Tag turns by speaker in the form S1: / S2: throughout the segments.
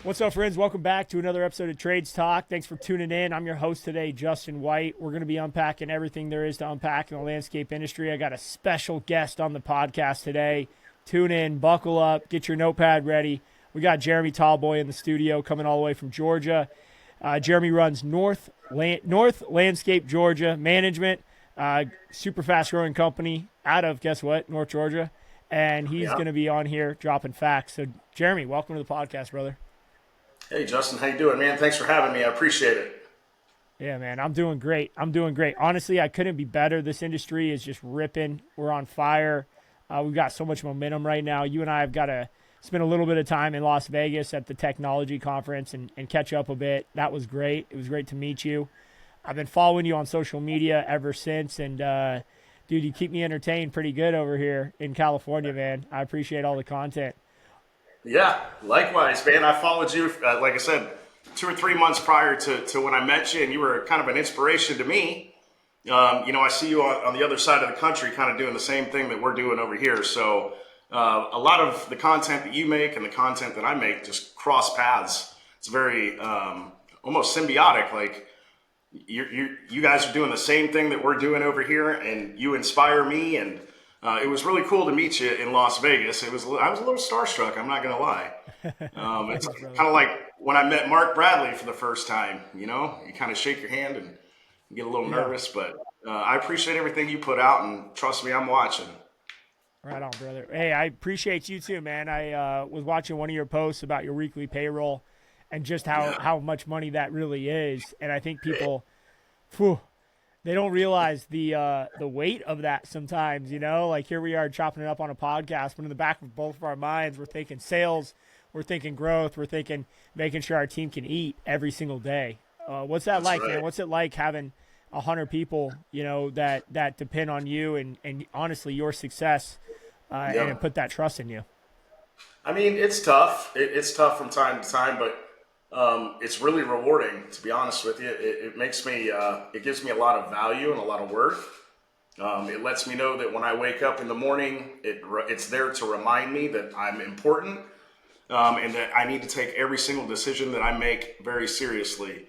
S1: What's up, friends? Welcome back to another episode of Trades Talk. Thanks for tuning in. I'm your host today, Justin White. We're going to be unpacking everything there is to unpack in the landscape industry. I got a special guest on the podcast today. Tune in, buckle up, get your notepad ready. We got Jeremy Talboy in the studio coming all the way from Georgia. Jeremy runs North Landscape Georgia Management, super fast-growing company out of, guess what, North Georgia. And he's going to be on here dropping facts. So, Jeremy, welcome to the podcast, brother.
S2: Hey, Justin, how you doing, man? Thanks for having me. I appreciate it.
S1: Yeah, man, I'm doing great. Honestly, I couldn't be better. This industry is just ripping. We're on fire. We've got so much momentum right now. You and I have got to spend a little bit of time in Las Vegas at the technology conference and catch up a bit. That was great. It was great to meet you. I've been following you on social media ever since, and dude, you keep me entertained pretty good over here in California, man. I appreciate all the content.
S2: Yeah, likewise, man. I followed you, like I said, 2 or 3 months prior to when I met you, and you were kind of an inspiration to me. I see you on the other side of the country kind of doing the same thing that we're doing over here. So a lot of the content that you make and the content that I make just cross paths. It's very almost symbiotic. Like you guys are doing the same thing that we're doing over here, and you inspire me. And it was really cool to meet you in Las Vegas. I was a little starstruck, I'm not going to lie. It's kind of like when I met Mark Bradley for the first time. You kind of shake your hand and get a little nervous, but I appreciate everything you put out, and trust me, I'm watching.
S1: Right on, brother. Hey, I appreciate you too, man. I was watching one of your posts about your weekly payroll and just how much money that really is. And I think people, they don't realize the weight of that sometimes, like here we are chopping it up on a podcast, but in the back of both of our minds, we're thinking sales, we're thinking growth, we're thinking making sure our team can eat every single day. What's that like, man? What's it like having 100 people, that depend on you and honestly your success and put that trust in you?
S2: I mean, it's tough. It's tough from time to time, but it's really rewarding, to be honest with you. It makes me, it gives me a lot of value and a lot of worth. It lets me know that when I wake up in the morning, it's there to remind me that I'm important, and that I need to take every single decision that I make very seriously.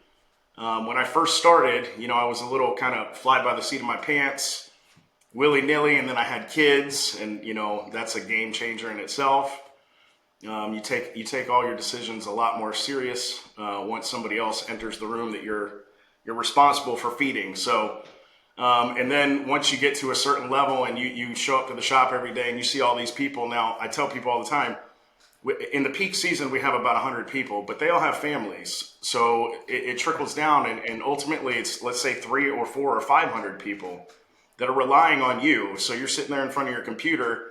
S2: When I first started, I was a little kind of fly by the seat of my pants, willy-nilly, and then I had kids, and that's a game changer in itself. You take all your decisions a lot more serious once somebody else enters the room that you're responsible for feeding. So, and then once you get to a certain level and you show up to the shop every day and you see all these people. Now, I tell people all the time, in the peak season, we have about 100 people, but they all have families. So it trickles down, and ultimately it's, let's say, 300 or 400 or 500 people that are relying on you. So you're sitting there in front of your computer,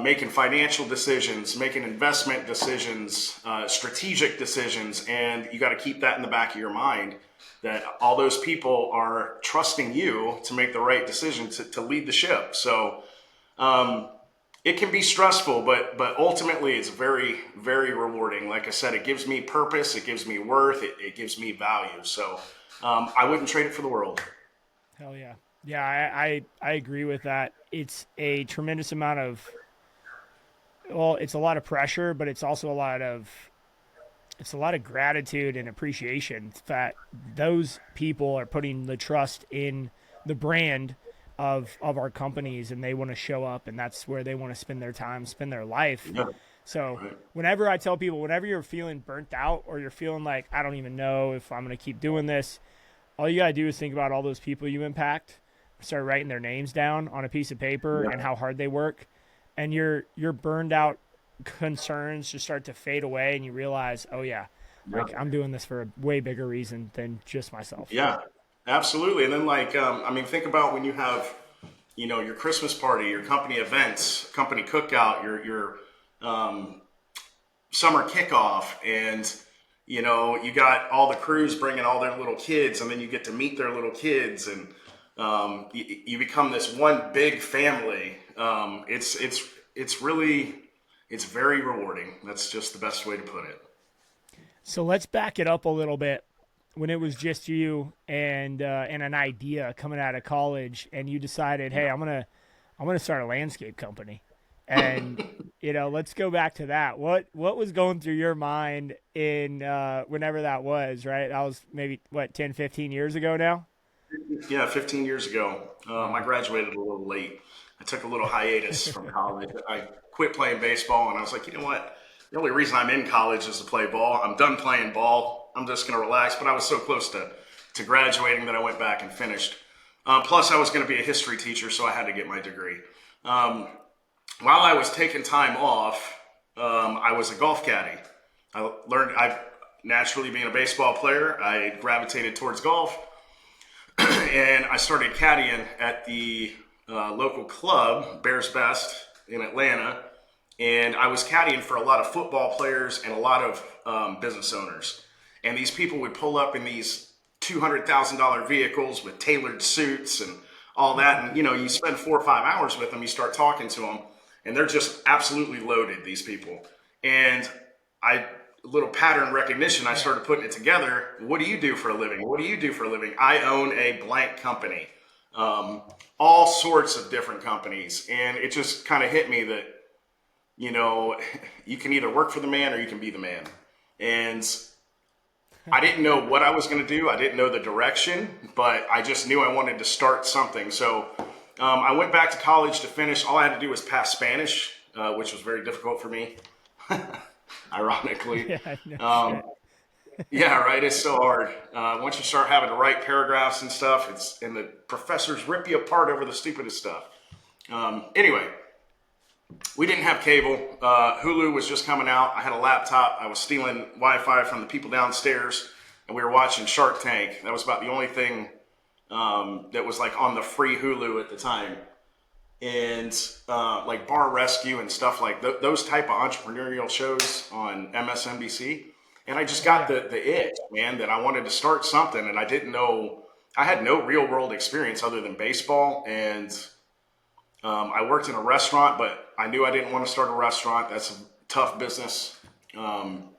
S2: making financial decisions, making investment decisions, strategic decisions, and you got to keep that in the back of your mind that all those people are trusting you to make the right decision to lead the ship. So it can be stressful, but ultimately it's very, very rewarding. Like I said, it gives me purpose, it gives me worth, it gives me value. So I wouldn't trade it for the world.
S1: Hell yeah. Yeah, I agree with that. It's a tremendous amount of, it's a lot of pressure, but it's also a lot of gratitude and appreciation that those people are putting the trust in the brand of our companies, and they want to show up, and that's where they want to spend their time, spend their life. Yeah. So whenever I tell people, whenever you're feeling burnt out or you're feeling like, I don't even know if I'm going to keep doing this, all you got to do is think about all those people you impact, start writing their names down on a piece of paper and how hard they work, and your burned out concerns just start to fade away, and you realize, like I'm doing this for a way bigger reason than just myself.
S2: Yeah, absolutely. And then think about when you have, your Christmas party, your company events, company cookout, your summer kickoff, and you got all the crews bringing all their little kids, and then you get to meet their little kids, and you become this one big family. It's very rewarding. That's just the best way to put it.
S1: So let's back it up a little bit. When it was just you and an idea coming out of college, and you decided, hey, I'm gonna start a landscape company. And let's go back to that. What was going through your mind in whenever that was, right? That was maybe what, 10, 15 years ago now?
S2: Yeah, 15 years ago. I
S1: Wow.
S2: graduated a little late. I took a little hiatus from college. I quit playing baseball, and I was like, you know what? The only reason I'm in college is to play ball. I'm done playing ball. I'm just going to relax. But I was so close to graduating that I went back and finished. Plus, I was going to be a history teacher, so I had to get my degree. Um, while I was taking time off, I was a golf caddy. I naturally being a baseball player, I gravitated towards golf, and I started caddying at the local club, Bears Best in Atlanta, and I was caddying for a lot of football players and a lot of business owners. And these people would pull up in these $200,000 vehicles with tailored suits and all that. And you spend 4 or 5 hours with them, you start talking to them, and they're just absolutely loaded. These people, and I little pattern recognition. I
S1: Yeah.
S2: started putting it together. What do you do for a living? What do you do for a living? I own a blank company, um, all sorts of different companies, and it just kind of hit me that you know you can either work for the man or you can be the man. And I didn't know what I was going to do. I didn't know the direction, but I just knew I wanted to start something. So I went back to college to finish. All I had to do was pass Spanish, which was very difficult for me, ironically.
S1: Yeah, no
S2: Um,
S1: shit.
S2: yeah, right. It's so hard. Once you start having to write paragraphs and stuff, and the professors rip you apart over the stupidest stuff. Anyway, we didn't have cable. Hulu was just coming out. I had a laptop. I was stealing Wi-Fi from the people downstairs, and we were watching Shark Tank. That was about the only thing that was like on the free Hulu at the time. And like Bar Rescue and stuff like those type of entrepreneurial shows on MSNBC. And I just got
S1: Yeah.
S2: the itch, man, that I wanted to start something, and I didn't know. I had no real world experience other than baseball, and I worked in a restaurant, but I knew I didn't want to start a restaurant. That's a tough business. Um,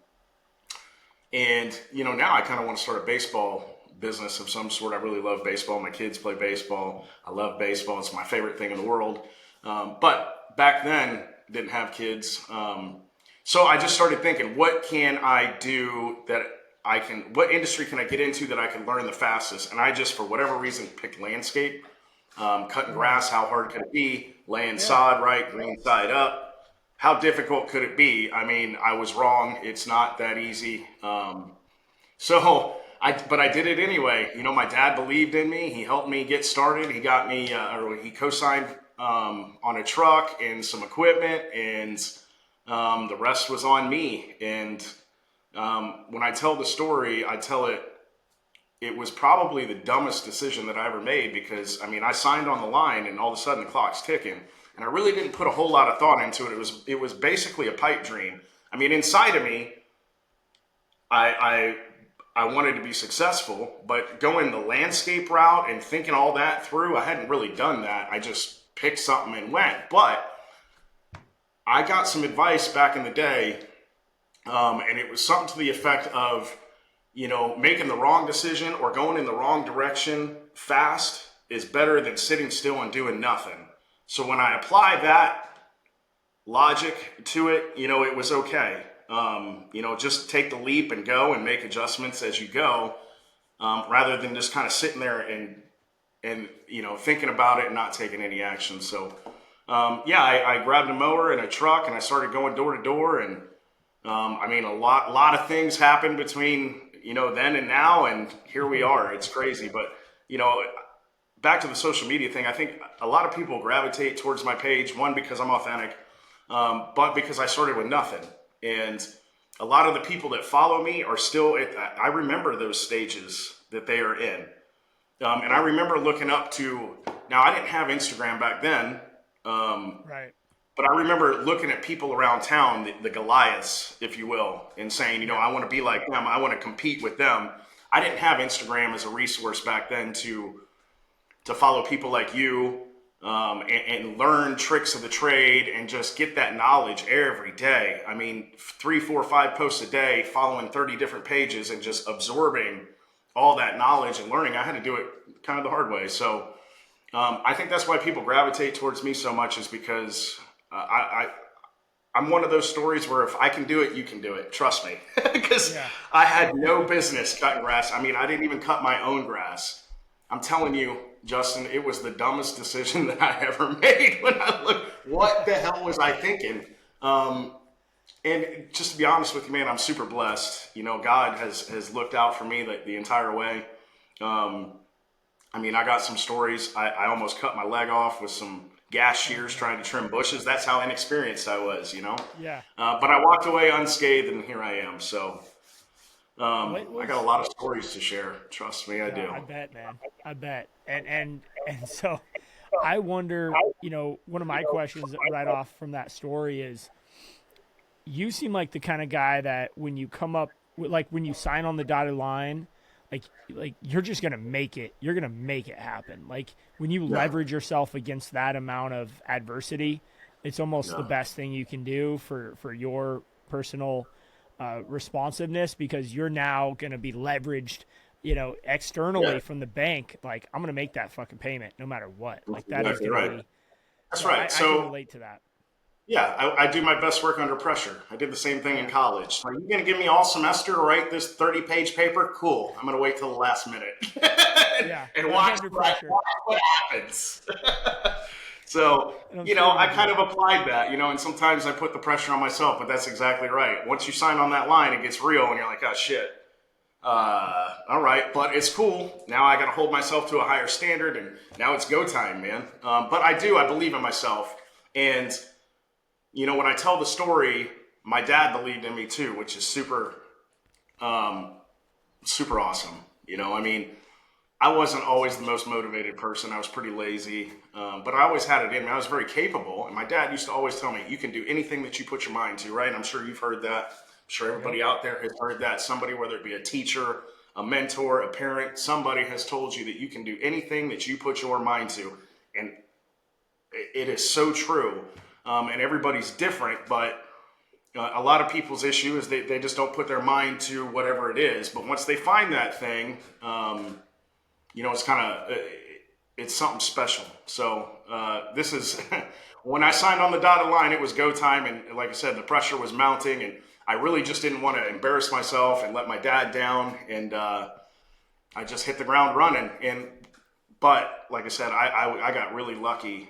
S2: and now I kind of want to start a baseball business of some sort. I really love baseball. My kids play baseball. I love baseball. It's my favorite thing in the world. But back then, didn't have kids. So I just started thinking, what can I do that what industry can I get into that I can learn the fastest? And I just, for whatever reason, picked landscape. Cutting
S1: Mm.
S2: grass, how hard could it be? Laying
S1: Yeah.
S2: sod right, green side up. How difficult could it be? I mean, I was wrong. It's not that easy. But I did it anyway. My dad believed in me. He helped me get started. He got me, or he co-signed on a truck and some equipment, and the rest was on me. And when I tell the story, I tell it. It was probably the dumbest decision that I ever made because I mean I signed on the line and all of a sudden the clock's ticking, and I really didn't put a whole lot of thought into it. It was basically a pipe dream. I mean, inside of me, I I wanted to be successful, but going the landscape route and thinking all that through, I hadn't really done that. I just picked something and went. But I got some advice back in the day, and it was something to the effect of, making the wrong decision or going in the wrong direction fast is better than sitting still and doing nothing. So when I applied that logic to it, it was okay. Just take the leap and go and make adjustments as you go, rather than just kind of sitting there and thinking about it and not taking any action. So yeah, I grabbed a mower and a truck and I started going door to door, and I mean a lot of things happened between then and now, and here we are. It's crazy, but you know back to the social media thing. I think a lot of people gravitate towards my page, one because I'm authentic, but because I started with nothing. And a lot of the people that follow me are still at that. I remember those stages that they are in. And I remember looking up to, now I didn't have Instagram back then,
S1: Right.
S2: but I remember looking at people around town, the Goliaths, if you will, and saying,
S1: Yeah.
S2: I want to be like them. I want to compete with them. I didn't have Instagram as a resource back then to follow people like you, and learn tricks of the trade and just get that knowledge every day. I mean, 3, 4, 5 posts a day, following 30 different pages and just absorbing all that knowledge and learning. I had to do it kind of the hard way. So I think that's why people gravitate towards me so much, is because I'm one of those stories where if I can do it, you can do it. Trust me. Because
S1: Yeah.
S2: I had no business cutting grass. I mean, I didn't even cut my own grass. I'm telling you, Justin, it was the dumbest decision that I ever made when I looked. What the hell was I thinking? And just to be honest with you, man, I'm super blessed. You know, God has looked out for me the entire way. I mean, I got some stories. I almost cut my leg off with some gas shears trying to trim bushes. That's how inexperienced I was, you know.
S1: Yeah.
S2: But I walked away unscathed, and here I am. So I got a
S1: Was
S2: lot of stories to share. Trust me, I
S1: Yeah,
S2: do.
S1: I bet, man. I bet. And so I wonder, one of my questions right off from that story is, you seem like the kind of guy that when you come up like when you sign on the dotted line, like you're just going to make it. You're going to make it happen. Like when you
S2: Yeah,
S1: leverage yourself against that amount of adversity, it's almost the
S2: yeah,
S1: best thing you can do for your personal responsiveness, because you're now going to be leveraged,
S2: yeah.
S1: externally from the bank. Like, I'm going to make that fucking payment no matter what.
S2: That's
S1: Like, that is
S2: exactly
S1: going to
S2: right.
S1: be,
S2: That's
S1: so
S2: right.
S1: I can
S2: So
S1: relate to that.
S2: yeah, I do my best work under pressure. I did the same thing in
S1: Yeah.
S2: college. Are you going to give me all semester to write this 30-page paper? Cool. I'm going to wait till the last minute
S1: Yeah.
S2: and
S1: Like,
S2: watch
S1: under pressure.
S2: what happens. So,
S1: And I'm
S2: you know,
S1: sure
S2: I
S1: you
S2: kind
S1: do.
S2: of applied that, you know, and sometimes I put the pressure on myself, but that's exactly right. Once you sign on that line, it gets real and you're like, oh shit. All right, but it's cool. Now I got to hold myself to a higher standard, and now it's go time, man. But I believe in myself. And, you know, when I tell the story, my dad believed in me too, which is um, super awesome. You know, I mean, I wasn't always the most motivated person. I was pretty lazy, but I always had it in me. I was very capable, and my dad used to always tell me, "You can do anything that you put your mind to." Right? And I'm sure you've heard that. I'm sure
S1: Yep.
S2: everybody out there has heard that. Somebody, whether it be a teacher, a mentor, a parent, somebody has told you that you can do anything that you put your mind to, and it is so true. And everybody's different, but a lot of people's issue is they just don't put their mind to whatever it is. But once they find that thing, you know, it's kind of it's something special. So this is when I signed on the dotted line, it was go time, and like I said, the pressure was mounting, and I really just didn't want to embarrass myself and let my dad down, and I just hit the ground running. And but like I said, I got really lucky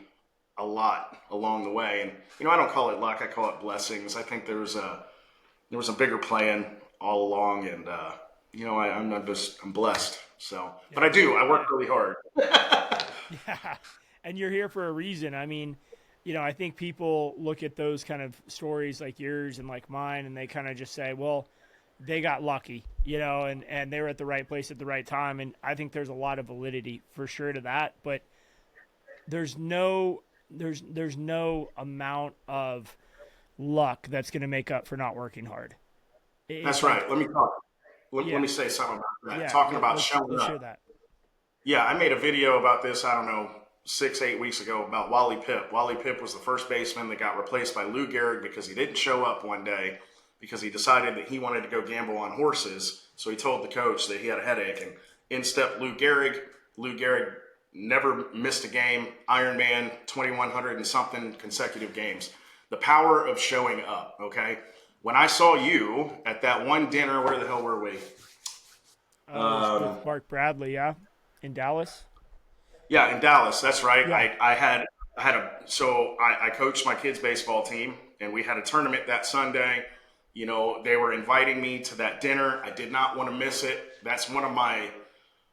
S2: a lot along the way, and you know, I don't call it luck, I call it blessings. I think there was a bigger plan all along, and you know, I'm blessed. So, but
S1: Yep.
S2: I work
S1: Yeah.
S2: really hard.
S1: Yeah. And you're here for a reason. I mean, I think people look at those kind of stories like yours and like mine, and they kind of just say, well, they got lucky, and they were at the right place at the right time. And I think there's a lot of validity for sure to that. But there's no there's no amount of luck that's going to make up for not working hard. It's
S2: That's
S1: like,
S2: right. Let me talk. Let
S1: yeah,
S2: me say something about that.
S1: yeah.
S2: Talking about showing
S1: Let's
S2: up.
S1: hear that.
S2: Yeah, I made a video about this, I don't know, 6, 8 weeks ago about Wally Pipp. Wally Pipp was the first baseman that got replaced by Lou Gehrig because he didn't show up one day because he decided that he wanted to go gamble on horses. So he told the coach that he had a headache, and in stepped Lou Gehrig. Lou Gehrig never missed a game. Iron Man, 2,100 and something consecutive games. The power of showing up, okay? When I saw you at that one dinner, where the hell were we?
S1: It was with Mark Bradley, yeah, in Dallas.
S2: Yeah, in Dallas. That's right.
S1: Yeah.
S2: I coached my kids' baseball team, and we had a tournament that Sunday. You know, they were inviting me to that dinner. I did not want to miss it. That's one of my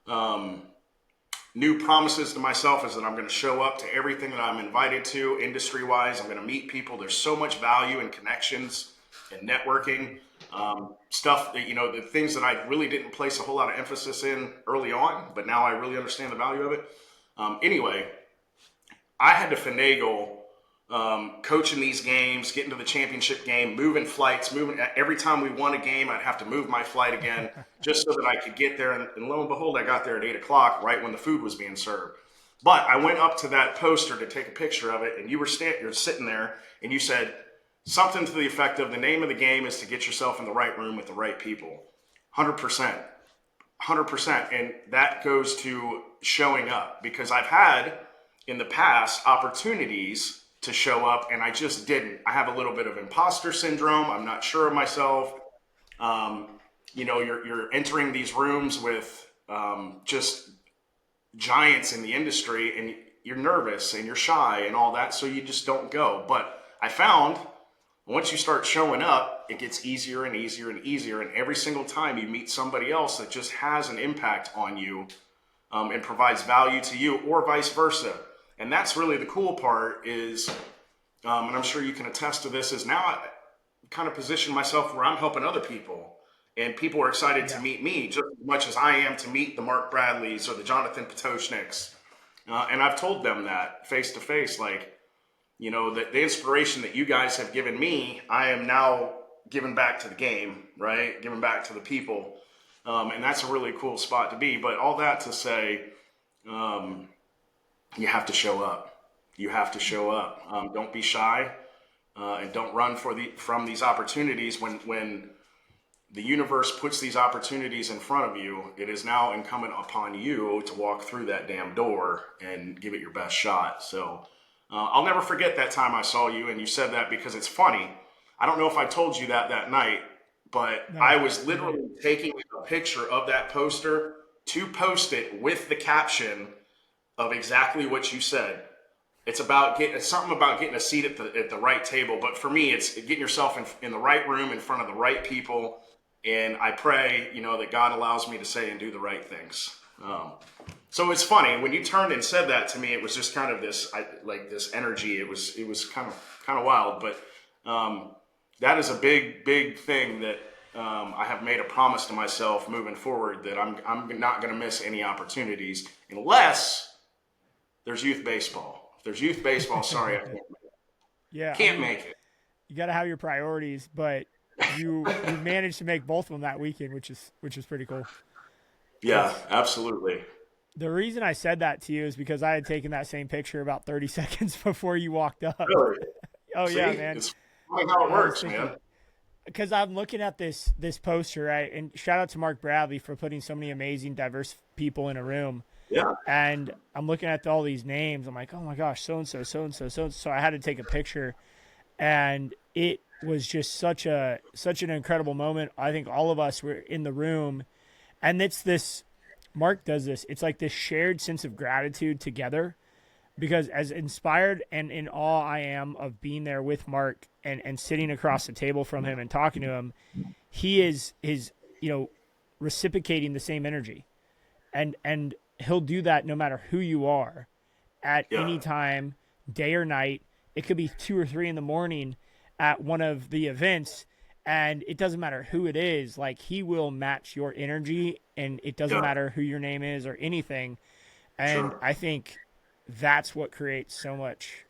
S2: um, new promises to myself, is that I'm going to show up to everything that I'm invited to, industry wise. I'm going to meet people. There's so much value in connections and networking. Stuff that, you know, the things that I really didn't place a whole lot of emphasis in early on, but now I really understand the value of it. Anyway, I had to finagle coaching these games, getting to the championship game, moving flights, every time we won a game, I'd have to move my flight again just so that I could get there. And lo and behold, I got there at 8 o'clock, right when the food was being served. But I went up to that poster to take a picture of it, and you're sitting there, and you said something to the effect of, the name of the game is to get yourself in the right room with the right people. 100%. 100%. And that goes to showing up, because I've had in the past opportunities to show up, and I just didn't. I have a little bit of imposter syndrome. I'm not sure of myself. You're entering these rooms with just giants in the industry, and you're nervous and you're shy and all that, so you just don't go. But I found once you start showing up, it gets easier and easier and easier, and every single time you meet somebody else that just has an impact on you and provides value to you, or vice versa. And that's really the cool part is, and I'm sure you can attest to this, is now I kind of position myself where I'm helping other people. And people are excited to meet me just as much as I am to meet the Mark Bradleys or the Jonathan Potoshniks. And I've told them that face to face, like, the inspiration that you guys have given me, I am now giving back to the game, right? Giving back to the people. And that's a really cool spot to be. But all that to say, you have to show up. You have to show up. Don't be shy, and don't run from these opportunities. When the universe puts these opportunities in front of you, it is now incumbent upon you to walk through that damn door and give it your best shot. So I'll never forget that time I saw you, and you said that because it's funny. I don't know if I told you that night, but I was literally taking a picture of that poster to post it with the caption of exactly what you said. It's something about getting a seat at the right table. But for me, it's getting yourself in the right room in front of the right people. And I pray, that God allows me to say and do the right things. So it's funny when you turned and said that to me. It was just kind of this energy. It was kind of wild. But that is a big thing that I have made a promise to myself moving forward, that I'm not going to miss any opportunities unless there's youth baseball. If there's youth baseball, sorry, I can't make it.
S1: Yeah,
S2: make it.
S1: You got to have your priorities, but you managed to make both of them that weekend, which is pretty cool.
S2: Yeah, absolutely.
S1: The reason I said that to you is because I had taken that same picture about 30 seconds before you walked up.
S2: Really?
S1: Oh,
S2: See?
S1: Yeah, man.
S2: It's funny how it works, man.
S1: Because I'm looking at this poster, right? And shout out to Mark Bradley for putting so many amazing, diverse people in a room.
S2: Yeah.
S1: And I'm looking at all these names. I'm like, oh my gosh, so-and-so, so-and-so, so-and-so. So I had to take a picture. And it was just such an incredible moment. I think all of us were in the room. And it's this, Mark does this. It's like this shared sense of gratitude together. Because as inspired and in awe I am of being there with Mark and sitting across the table from him and talking to him, he is reciprocating the same energy. And he'll do that no matter who you are at any time, day or night. It could be 2 or 3 in the morning at one of the events, and it doesn't matter who it is. Like, he will match your energy, and it doesn't matter who your name is or anything. And I think that's what creates so much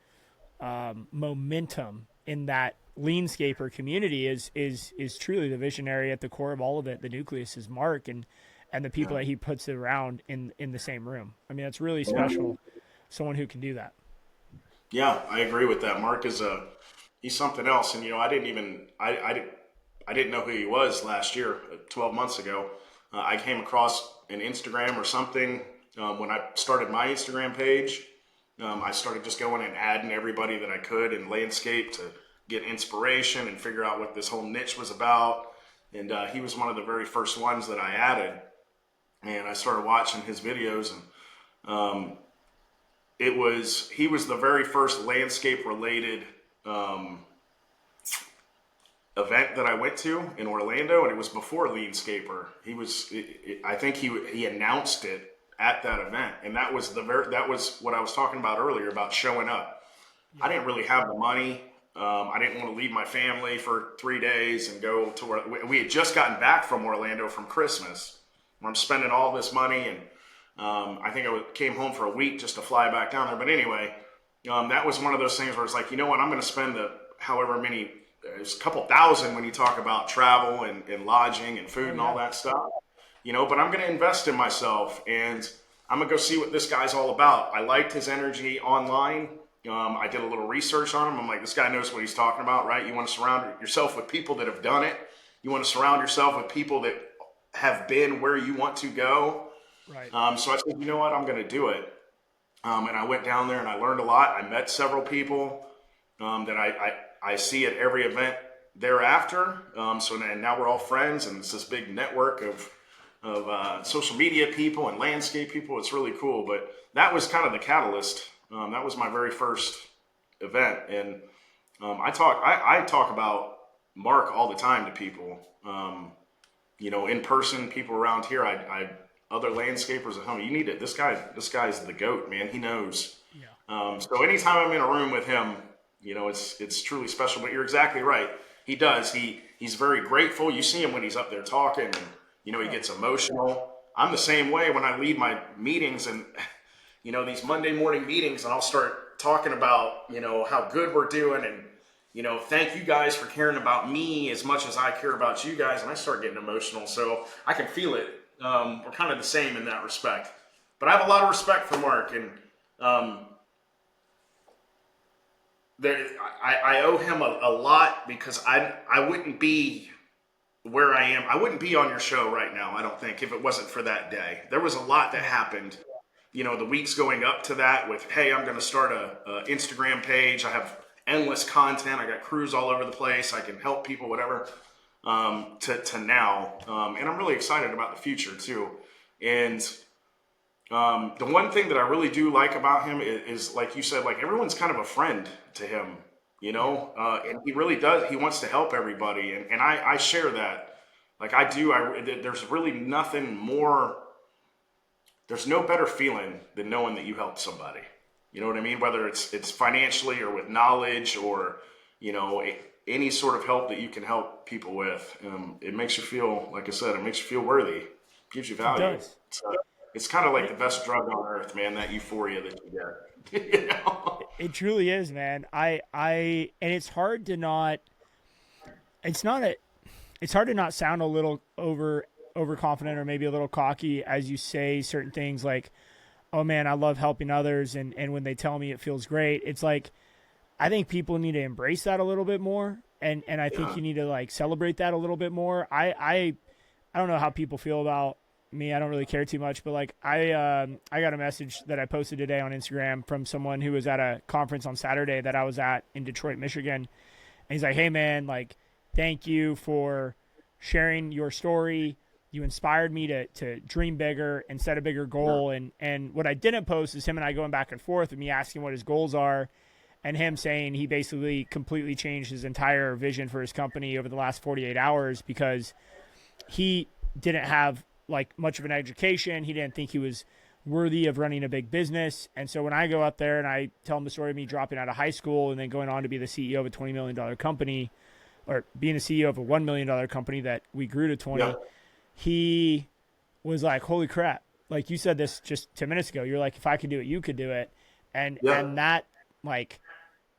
S1: momentum in that Lean Scaper community is truly the visionary at the core of all of it. The nucleus is Mark and the people that he puts around in the same room. I mean, that's really special. Someone who can do that.
S2: Yeah, I agree with that. Mark he's something else. And, I didn't know who he was last year, 12 months ago. I came across an Instagram or something when I started my Instagram page. I started just going and adding everybody that I could in landscape to get inspiration and figure out what this whole niche was about. And he was one of the very first ones that I added. And I started watching his videos, and he was the very first landscape related event that I went to in Orlando, and it was before Lean Scaper. I think he announced it at that event, and that was what I was talking about earlier about showing up. I didn't really have the money. I didn't want to leave my family for 3 days and go to where we had just gotten back from Orlando from Christmas. I'm spending all this money, and I think I came home for a week just to fly back down there. But anyway, that was one of those things where it's like, you know what, I'm going to spend however many, it's a couple thousand when you talk about travel and lodging and food and all that stuff, but I'm going to invest in myself, and I'm going to go see what this guy's all about. I liked his energy online. I did a little research on him. I'm like, this guy knows what he's talking about, right? You want to surround yourself with people that have done it. You want to surround yourself with people that have been where you want to go.
S1: Right.
S2: So I said, you know what, I'm going to do it. And I went down there and I learned a lot. I met several people. that I see at every event thereafter. So now we're all friends, and it's this big network of social media people and landscape people. It's really cool. But that was kind of the catalyst. That was my very first event, and I talk about Mark all the time to people. In person, people around here, other landscapers at home. You need it. This guy's the GOAT, man. He knows. Yeah. So anytime I'm in a room with him, it's truly special. But you're exactly right. He does. He's very grateful. You see him when he's up there talking, and he gets emotional. I'm the same way when I lead my meetings, and these Monday morning meetings, and I'll start talking about how good we're doing, and thank you guys for caring about me as much as I care about you guys, and I start getting emotional. So I can feel it. We're kind of the same in that respect. But I have a lot of respect for Mark, and I owe him a lot, because I wouldn't be where I am. I wouldn't be on your show right now, I don't think, if it wasn't for that day. There was a lot that happened, the weeks going up to that with, hey, I'm going to start a Instagram page. I have endless content. I got crews all over the place. I can help people, whatever, to now. And I'm really excited about the future too. And the one thing that I really do like about him is like you said, like everyone's kind of a friend to him, and he really does. He wants to help everybody. And I share that. Like I do. There's really nothing more. There's no better feeling than knowing that you helped somebody. You know what I mean? Whether it's financially or with knowledge or, any sort of help that you can help people with. It makes you feel, like I said, it makes you feel worthy. Gives you value.
S1: It does.
S2: It's kind of like the best drug on earth, man, that euphoria that you get.
S1: It truly is, man. And it's hard to not, it's hard to not sound a little overconfident or maybe a little cocky as you say certain things like, oh man, I love helping others. And when they tell me it feels great, it's like, I think people need to embrace that a little bit more. And I think you need to like celebrate that a little bit more. I don't know how people feel about me. I don't really care too much, but like I got a message that I posted today on Instagram from someone who was at a conference on Saturday that I was at in Detroit, Michigan. And he's like, hey man, like, thank you for sharing your story. You inspired me to dream bigger and set a bigger goal. And what I didn't post is him and I going back and forth with me asking what his goals are and him saying he basically completely changed his entire vision for his company over the last 48 hours because he didn't have like much of an education. He didn't think he was worthy of running a big business. And so when I go up there and I tell him the story of me dropping out of high school and then going on to be the CEO of a $20 million company or being the CEO of a $1 million company that we grew to 20, he was like, holy crap. Like you said this just 10 minutes ago, you're like, if I could do it, you could do it. And that like,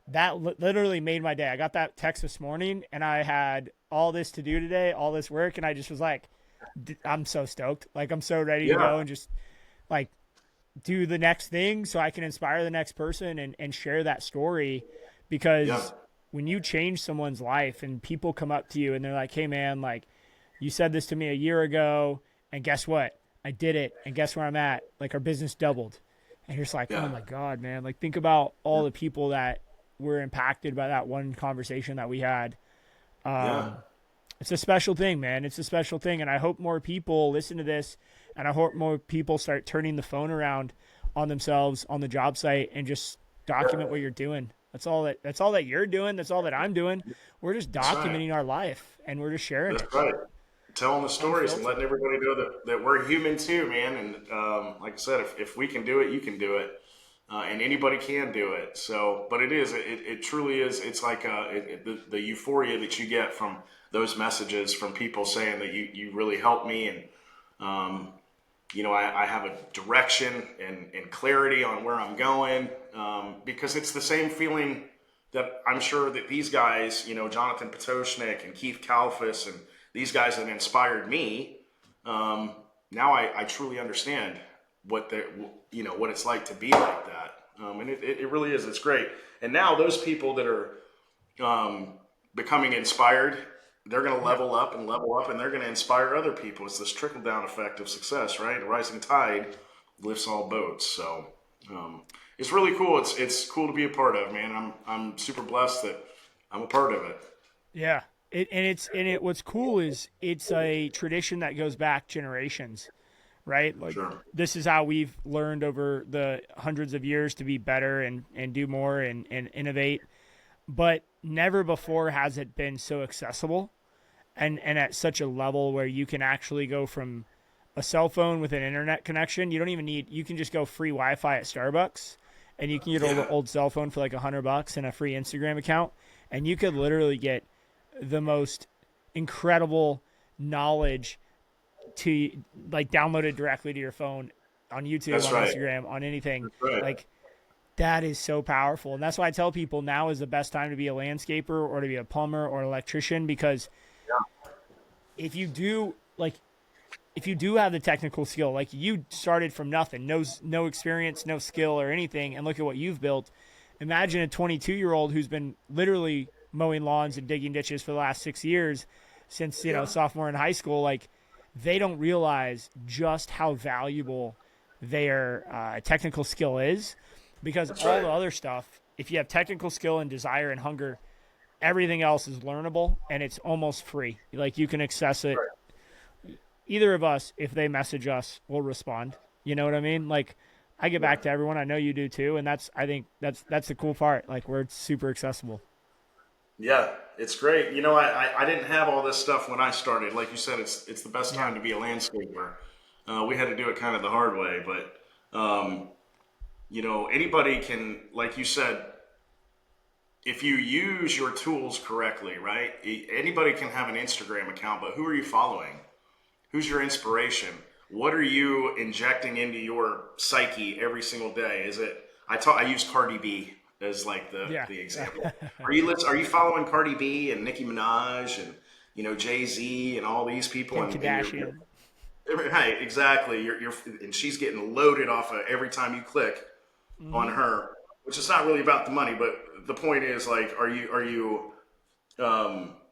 S1: that literally made my day. I got that text this morning and I had all this to do today, all this work. And I just was like, I'm so stoked. Like, I'm so ready to go and just like do the next thing so I can inspire the next person and share that story. Because when you change someone's life and people come up to you and they're like, hey man, like you said this to me a year ago and guess what? I did it. And guess where I'm at? Like our business doubled. And you're just like, oh my God, man. Like think about all the people that were impacted by that one conversation that we had. It's a special thing, man. It's a special thing. And I hope more people listen to this and I hope more people start turning the phone around on themselves on the job site and just document what you're doing. That's all that you're doing. That's all that I'm doing. We're just documenting our life and we're just sharing it.
S2: Right. Telling the stories and letting everybody know that we're human too, man. And like I said, if we can do it, you can do it. And anybody can do it. So, but it truly is. It's like the euphoria that you get from those messages from people saying that you really helped me. And, I have a direction and clarity on where I'm going because it's the same feeling that I'm sure that these guys, Jonathan Potoshnik and Keith Kalfas and these guys that inspired me. Now I truly understand what it's like to be like that. And it really is. It's great. And now those people that are becoming inspired, they're going to level up and they're going to inspire other people. It's this trickle down effect of success, right? A rising tide lifts all boats. So It's really cool. It's cool to be a part of, man. I'm super blessed that I'm a part of it.
S1: Yeah. What's cool is it's a tradition that goes back generations, right? Like
S2: Sure.
S1: this is how we've learned over the hundreds of years to be better and do more and innovate. But never before has it been so accessible and at such a level where you can actually go from a cell phone with an internet connection. You don't even need, you can just go free Wi-Fi at Starbucks and you can get an
S2: Yeah.
S1: old cell phone for like $100 and a free Instagram account. And you could literally get the most incredible knowledge to like downloaded directly to your phone on YouTube,
S2: That's
S1: on
S2: right.
S1: Instagram, on anything.
S2: That's right.
S1: Like that is so powerful. And that's why I tell people now is the best time to be a landscaper or to be a plumber or an electrician, because if you do like if you do have the technical skill, like you started from nothing, no experience, no skill or anything, and look at what you've built. Imagine a 22-year-old who's been literally mowing lawns and digging ditches for the last 6 years since
S2: Yeah.
S1: sophomore in high school. Like they don't realize just how valuable their technical skill is, because
S2: That's
S1: all
S2: right.
S1: the other stuff, if you have technical skill and desire and hunger, everything else is learnable and it's almost free. Like you can access it.
S2: Right.
S1: Either of us, if they message us, will respond. You know what I mean? Like I get back to everyone. I know you do too, and I think that's the cool part. Like where it's super accessible.
S2: Yeah, it's great. You know, I didn't have all this stuff when I started. Like you said, it's the best
S1: Yeah.
S2: time to be a landscaper. We had to do it kind of the hard way, but anybody can, like you said, if you use your tools correctly, right? Anybody can have an Instagram account, but who are you following? Who's your inspiration? What are you injecting into your psyche every single day? Is it? I use Cardi B as like
S1: Yeah.
S2: the example. Are you following Cardi B and Nicki Minaj and Jay Z and all these people
S1: Kim
S2: and
S1: Kardashian.
S2: right, exactly. You're and she's getting loaded off of every time you click on
S1: Mm-hmm.
S2: her, which is not really about the money, but the point is like, are you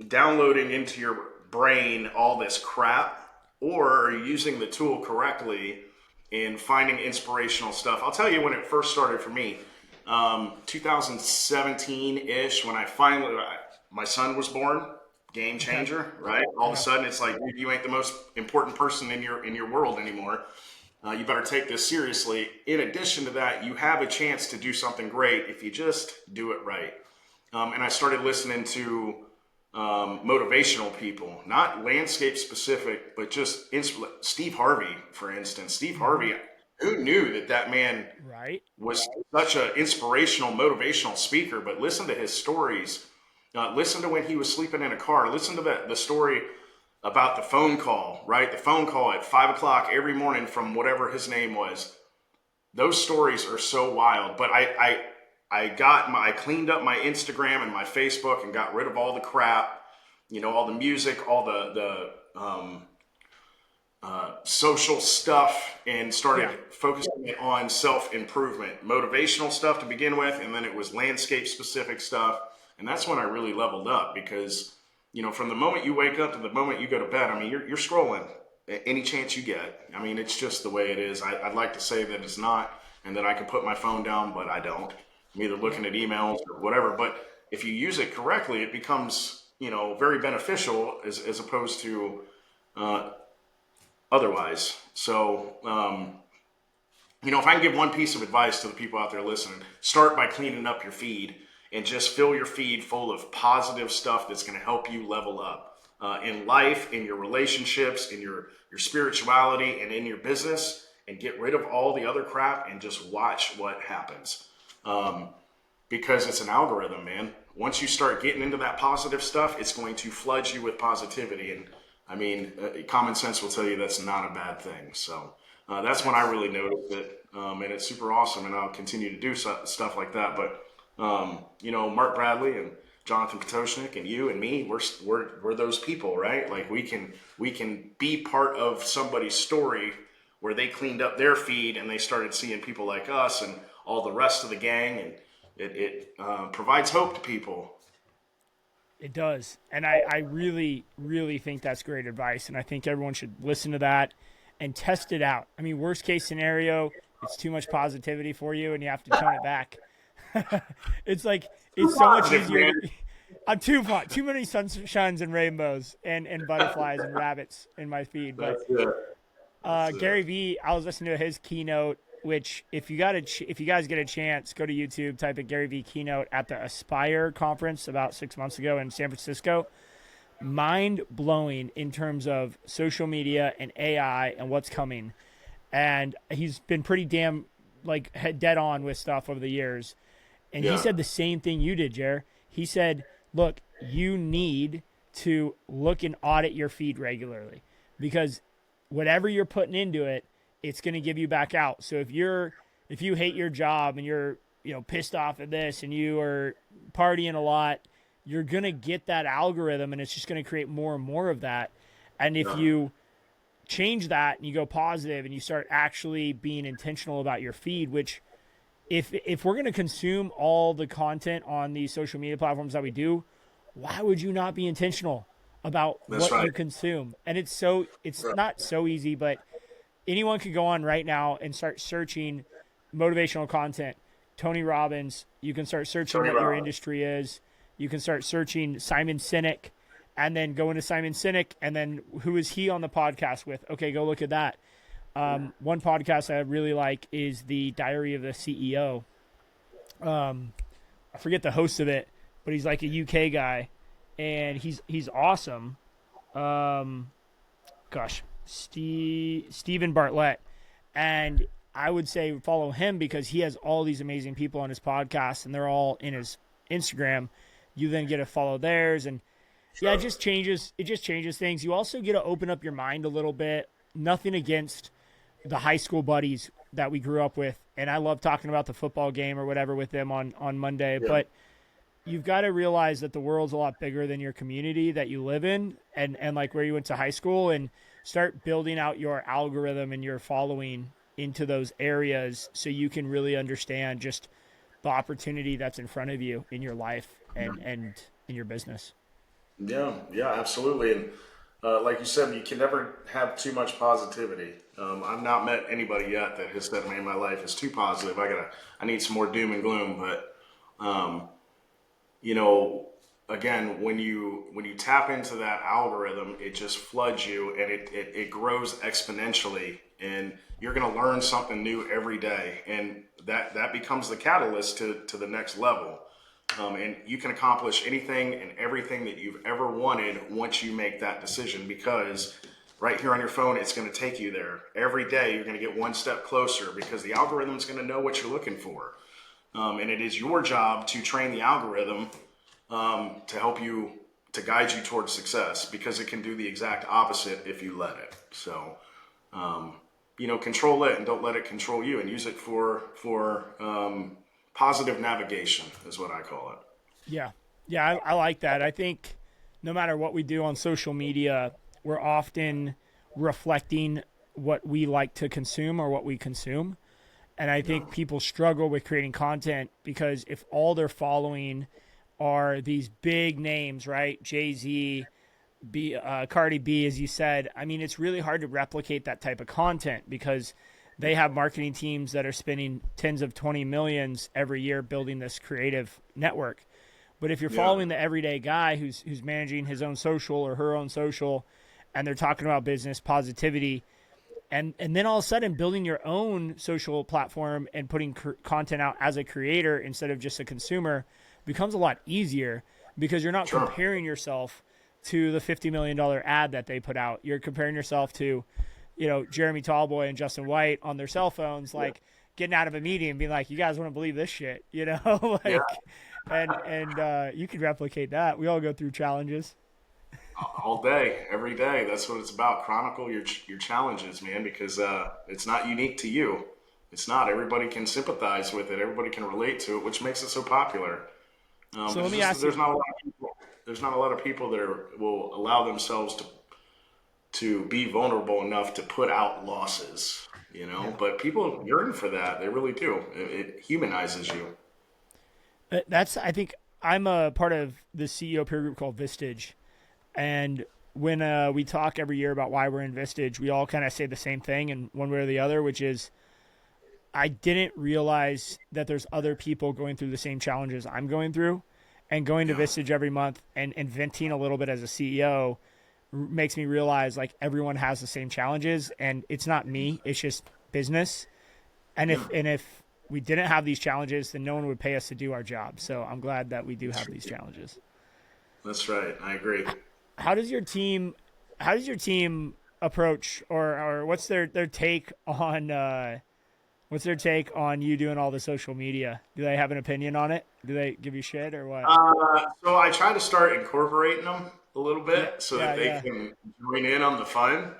S2: downloading into your brain all this crap, or are you using the tool correctly and finding inspirational stuff? I'll tell you when it first started for me, 2017 ish, when my son was born. Game
S1: Okay.
S2: changer, right? All of a
S1: Yeah.
S2: sudden, it's like you ain't the most important person in your world anymore. You better take this seriously. In addition to that, you have a chance to do something great if you just do it right. And I started listening to motivational people, not landscape specific, but just Steve Harvey, for instance. Steve
S1: Mm-hmm.
S2: Harvey, who knew that man
S1: Right.
S2: was such an inspirational, motivational speaker? But listen to his stories. Listen to when he was sleeping in a car. Listen to the story about the phone call, right? The phone call at 5 o'clock every morning from whatever his name was. Those stories are so wild. But I cleaned up my Instagram and my Facebook and got rid of all the crap, all the music, all the social stuff, and started
S1: Yeah.
S2: focusing it on self improvement, motivational stuff to begin with, and then it was landscape specific stuff, and that's when I really leveled up because from the moment you wake up to the moment you go to bed, I mean, you're scrolling any chance you get. I mean, it's just the way it is. I'd like to say that it's not, and that I can put my phone down, but I don't. I'm either looking at emails or whatever. But if you use it correctly, it becomes very beneficial as opposed to otherwise. So, if I can give one piece of advice to the people out there listening, start by cleaning up your feed and just fill your feed full of positive stuff that's going to help you level up in life, in your relationships, in your spirituality, and in your business, and get rid of all the other crap and just watch what happens. Because it's an algorithm, man. Once you start getting into that positive stuff, it's going to flood you with positivity. And I mean, common sense will tell you that's not a bad thing. So that's when I
S1: That's
S2: really noticed it. And it's super awesome. And I'll continue to do stuff like that. But, Mark Bradley and Jonathan Kotoshnik and you and me, we're those people, right? Like we can be part of somebody's story where they cleaned up their feed and they started seeing people like us and all the rest of the gang, and it provides hope to people.
S1: It does. And I really, really think that's great advice. And I think everyone should listen to that and test it out. I mean, worst case scenario, It's too much positivity for you, and you have to tone it back. It's like it's so much easier. I'm too many sunshines and rainbows and butterflies and rabbits in my feed. But Gary Vee, I was listening to his keynote, which if you guys get a chance, go to YouTube, type in Gary Vee keynote at the Aspire conference about 6 months ago in San Francisco. Mind blowing in terms of social media and AI and what's coming. And he's been pretty damn like dead on with stuff over the years. And he said the same thing you did, Jer. He said, look, you need to look and audit your feed regularly because whatever you're putting into it, it's going to give you back out. So if you hate your job and you're, pissed off at this and you are partying a lot, you're going to get that algorithm and it's just going to create more and more of that. And if you change that and you go positive and you start actually being intentional about your feed, which if we're going to consume all the content on these social media platforms that we do, why would you not be intentional about what you consume? And it's not so easy, but anyone could go on right now and start searching motivational content. Tony Robbins, you can start searching what your industry is. You can start searching Simon Sinek and then go into Simon Sinek and then who is he on the podcast with? Okay, go look at that. One podcast I really like is the Diary of the CEO. I forget the host of it, but he's like a UK guy and he's awesome. Stephen Bartlett. And I would say follow him because he has all these amazing people on his podcast and they're all in his Instagram. You then get to follow theirs and it just changes things. You also get to open up your mind a little bit. Nothing against the high school buddies that we grew up with. And I love talking about the football game or whatever with them on Monday, but you've got to realize that the world's a lot bigger than your community that you live in and like where you went to high school, and start building out your algorithm and your following into those areas so you can really understand just the opportunity that's in front of you in your life and in your business. Yeah,
S2: absolutely. And like you said, you can never have too much positivity. I've not met anybody yet that has said, man, my life is too positive. I need some more doom and gloom. But, again, when you tap into that algorithm, it just floods you and it grows exponentially, and you're going to learn something new every day. And that becomes the catalyst to the next level. And you can accomplish anything and everything that you've ever wanted once you make that decision, because right here on your phone, it's going to take you there. Every day, you're going to get one step closer because the algorithm is going to know what you're looking for. And it is your job to train the algorithm to help you, to guide you towards success, because it can do the exact opposite if you let it. So, control it and don't let it control you, and use it for positive navigation is what I call it.
S1: Yeah, I like that. I think no matter what we do on social media, we're often reflecting what we like to consume or what we consume. And I think people struggle with creating content because if all they're following are these big names, right? Jay-Z, Cardi B, as you said, I mean, it's really hard to replicate that type of content because they have marketing teams that are spending tens of 20 millions every year building this creative network. But if you're following the everyday guy who's managing his own social or her own social, and they're talking about business, positivity, and then all of a sudden building your own social platform and putting content out as a creator instead of just a consumer becomes a lot easier because you're not comparing yourself to the $50 million ad that they put out. You're comparing yourself to, Jeremy Talboy and Justin White on their cell phones, like getting out of a meeting and being like, you guys want to believe this shit, and you could replicate that. We all go through challenges.
S2: All day, every day. That's what it's about. Chronicle your challenges, man, because it's not unique to you. It's not. Everybody can sympathize with it. Everybody can relate to it, which makes it so popular.
S1: So let me ask you.
S2: There's not a lot of people that will allow themselves to be vulnerable enough to put out losses, but people yearn for that. They really do. It humanizes you.
S1: I think I'm a part of the CEO peer group called Vistage. And when we talk every year about why we're in Vistage, we all kind of say the same thing in one way or the other, which is I didn't realize that there's other people going through the same challenges I'm going through, and going to
S2: Yeah.
S1: Vistage every month and venting a little bit as a CEO makes me realize like everyone has the same challenges, and it's not me, it's just business. And
S2: Yeah.
S1: if we didn't have these challenges, then no one would pay us to do our job. So I'm glad that we do have these challenges.
S2: That's right. I agree.
S1: How does your team approach, or what's their take on you doing all the social media? Do they have an opinion on it? Do they give you shit or what?
S2: So I try to start incorporating them a little
S1: Yeah,
S2: bit so that
S1: yeah,
S2: they
S1: yeah.
S2: can join in on the fun.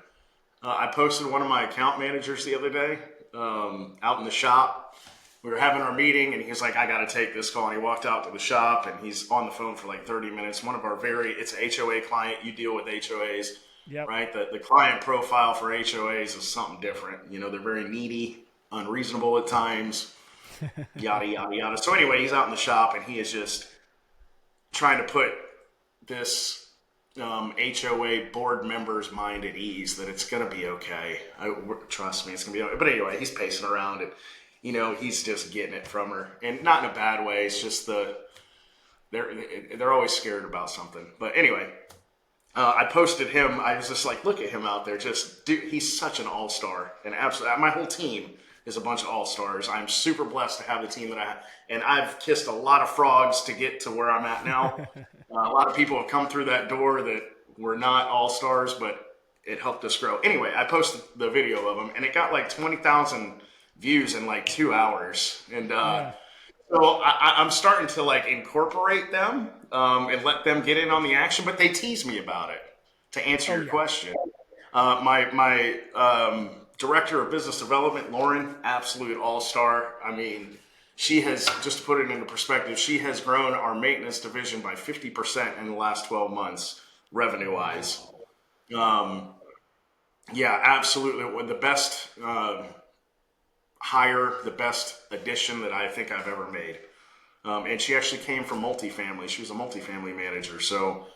S2: I posted one of my account managers the other day out in the shop. We were having our meeting, and he's like, "I got to take this call." And he walked out to the shop, and he's on the phone for like 30 minutes. One of our it's an HOA client. You deal with HOAs,
S1: Yep.
S2: right? The client profile for HOAs is something different. You know, they're very needy, unreasonable at times, yada, yada, yada. So anyway, he's out in the shop, and he is just trying to put this HOA board member's mind at ease that it's going to be okay. Trust me, it's going to be okay. But anyway, he's pacing around, and he's just getting it from her, and not in a bad way. It's just they're always scared about something. But anyway, I posted him. I was just like, look at him out there, just dude. He's such an all-star, and absolutely, my whole team is a bunch of all-stars. I'm super blessed to have the team that I have, and I've kissed a lot of frogs to get to where I'm at now. A lot of people have come through that door that were not all-stars, but it helped us grow. Anyway, I posted the video of him, and it got like 20,000 views in like 2 hours. And
S1: Yeah.
S2: so I'm starting to like incorporate them and let them get in on the action, but they tease me about it. To answer
S1: Oh
S2: your
S1: yeah.
S2: question, my director of business development, Lauren, absolute all-star. I mean, she has, just to put it into perspective, she has grown our maintenance division by 50% in the last 12 months, revenue-wise. Yeah, absolutely. The best hire, the best addition that I think I've ever made. And she actually came from multifamily. She was a multifamily manager. So,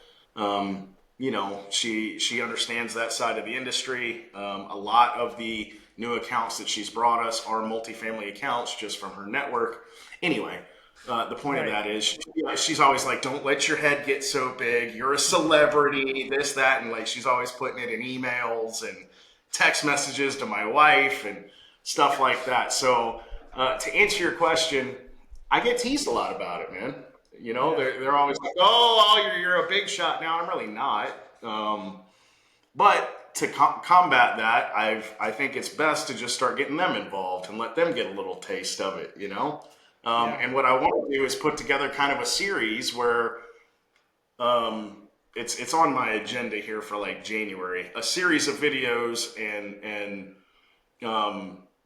S2: she understands that side of the industry. A lot of the new accounts that she's brought us are multifamily accounts just from her network. Anyway, the point of
S1: Right.
S2: that is she's always like, don't let your head get so big. You're a celebrity, this, that. And like, she's always putting it in emails and text messages to my wife and stuff like that. So to answer your question, I get teased a lot about it, man.
S1: Yeah.
S2: They're always like, "Oh, you're a big shot now." I'm really not. But to combat that, I think it's best to just start getting them involved and let them get a little taste of it.
S1: Yeah.
S2: And what I want to do is put together kind of a series where it's on my agenda here for like January, a series of videos and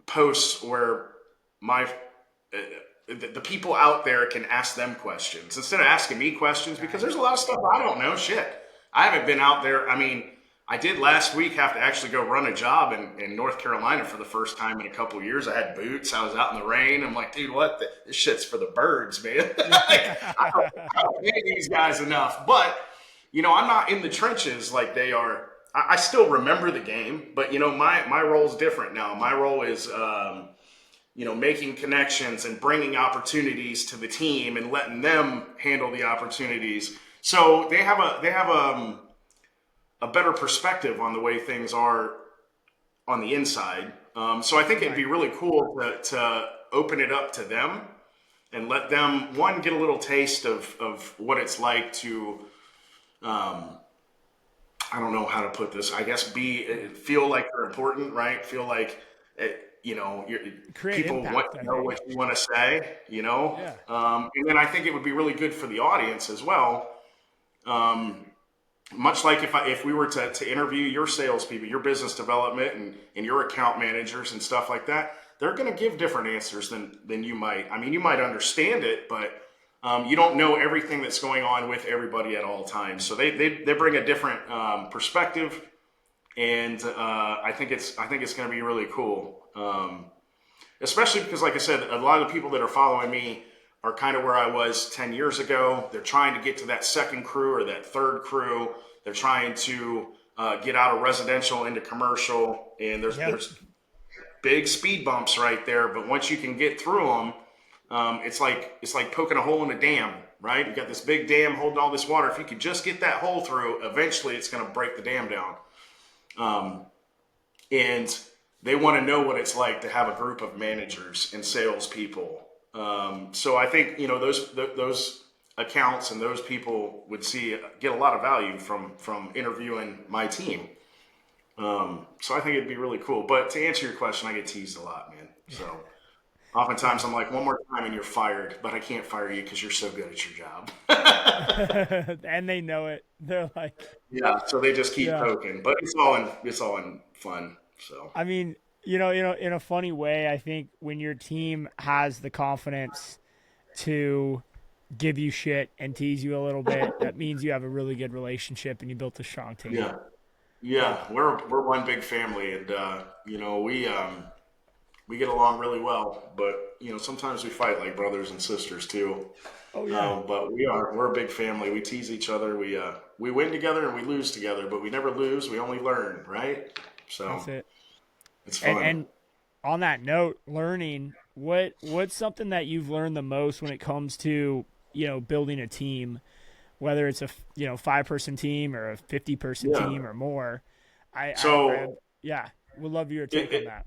S2: posts where the people out there can ask them questions instead of asking me questions, because there's a lot of stuff I don't know. Shit, I haven't been out there. I mean, I did last week have to actually go run a job in North Carolina for the first time in a couple of years. I had boots. I was out in the rain. I'm like, dude, what? This shit's for the birds, man. Like, I don't pay these guys enough. But, I'm not in the trenches like they are. I still remember the game, but, my role is different now. My role is, making connections and bringing opportunities to the team and letting them handle the opportunities. So they have a better perspective on the way things are on the inside. So I think it'd be
S1: Right.
S2: really cool to open it up to them and let them, one, get a little taste of what it's like to, I don't know how to put this, I guess, feel like they're important, right? Feel like,
S1: Create
S2: people want
S1: impact,
S2: to
S1: I
S2: know
S1: think.
S2: what you want to say.
S1: Yeah.
S2: And then I think it would be really good for the audience as well. Much like if we were to interview your salespeople, your business development, and your account managers and stuff like that, they're going to give different answers than you might. I mean, you might understand it, but you don't know everything that's going on with everybody at all times. So they bring a different perspective, and I think it's going to be really cool. Especially because, like I said, a lot of the people that are following me are kind of where I was 10 years ago. They're trying to get to that second crew or that third crew. They're trying to get out of residential into commercial, and
S1: Yeah.
S2: there's big speed bumps right there, but once you can get through them, it's like poking a hole in a dam, right? You got this big dam holding all this water. If you could just get that hole through, eventually it's going to break the dam down. And they want to know what it's like to have a group of managers and salespeople. So I think, those accounts and those people would get a lot of value from interviewing my team. So I think it'd be really cool. But to answer your question, I get teased a lot, man. So oftentimes I'm like, one more time and you're fired, but I can't fire you because you're so good at your job.
S1: And they know it. They're like,
S2: yeah. So they just keep poking, but it's all in fun. So
S1: I mean, in a funny way, I think when your team has the confidence to give you shit and tease you a little bit, that means you have a really good relationship and you built a strong team.
S2: Yeah. We're one big family, and we get along really well. But sometimes we fight like brothers and sisters too.
S1: Oh yeah.
S2: But we're a big family. We tease each other. We win together and we lose together, but we never lose. We only learn, right? So
S1: that's it.
S2: It's fun.
S1: And on that note, learning, what's something that you've learned the most when it comes to, building a team, whether it's a 5-person team or a 50-person team or more. Would love your take on that.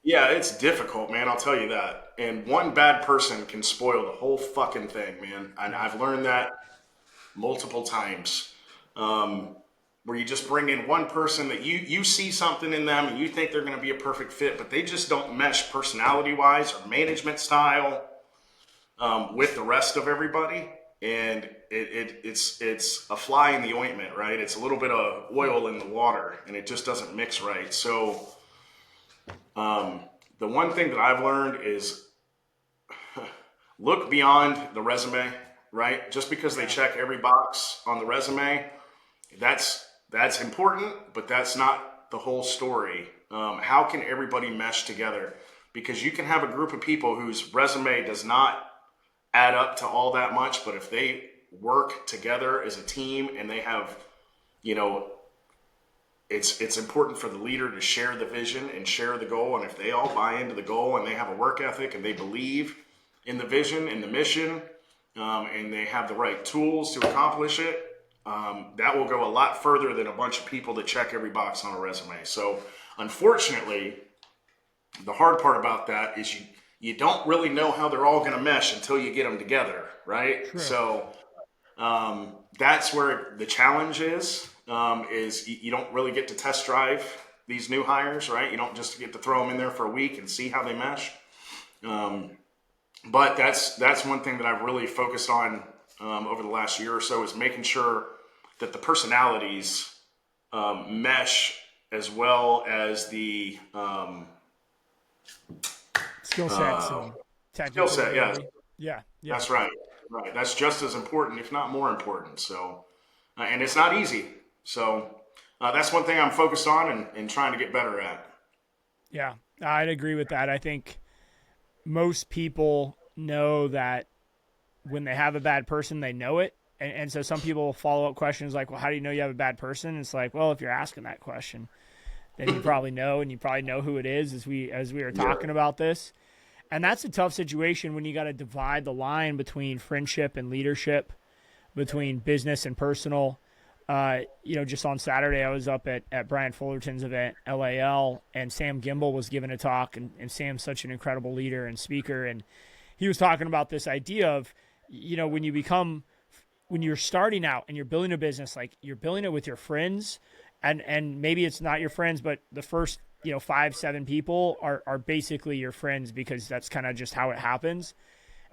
S2: Yeah, it's difficult, man. I'll tell you that. And one bad person can spoil the whole fucking thing, man. And I've learned that multiple times. Where you just bring in one person that you see something in them and you think they're going to be a perfect fit, but they just don't mesh personality-wise or management style with the rest of everybody. And it's a fly in the ointment, right? It's a little bit of oil in the water, and it just doesn't mix right. So the one thing that I've learned is look beyond the resume, right? Just because they check every box on the resume, that's important, but that's not the whole story. How can everybody mesh together? Because you can have a group of people whose resume does not add up to all that much, but if they work together as a team and they have, it's important for the leader to share the vision and share the goal. And if they all buy into the goal and they have a work ethic and they believe in the vision and the mission, and they have the right tools to accomplish it, that will go a lot further than a bunch of people that check every box on a resume. So unfortunately, the hard part about that is you don't really know how they're all going to mesh until you get them together, right? True. So that's where the challenge is you don't really get to test drive these new hires, right? You don't just get to throw them in there for a week and see how they mesh. But that's one thing that I've really focused on over the last year or so, is making sure that the personalities mesh as well as the
S1: skill sets.
S2: Skill set, yeah.
S1: Yeah.
S2: That's right. That's just as important, if not more important. So, and it's not easy. So that's one thing I'm focused on and trying to get better at.
S1: Yeah, I'd agree with that. I think most people know that when they have a bad person, they know it. And so some people follow up questions like, well, how do you know you have a bad person? It's like, well, if you're asking that question, then you probably know, and you probably know who it is as we are talking about this. And that's a tough situation when you got to divide the line between friendship and leadership, between business and personal. Just on Saturday, I was up at Brian Fullerton's event, LAL, and Sam Gimbel was giving a talk, and Sam's such an incredible leader and speaker. And he was talking about this idea of, when you're starting out and you're building a business, like you're building it with your friends, and maybe it's not your friends, but the first, 5-7 people are basically your friends, because that's kind of just how it happens.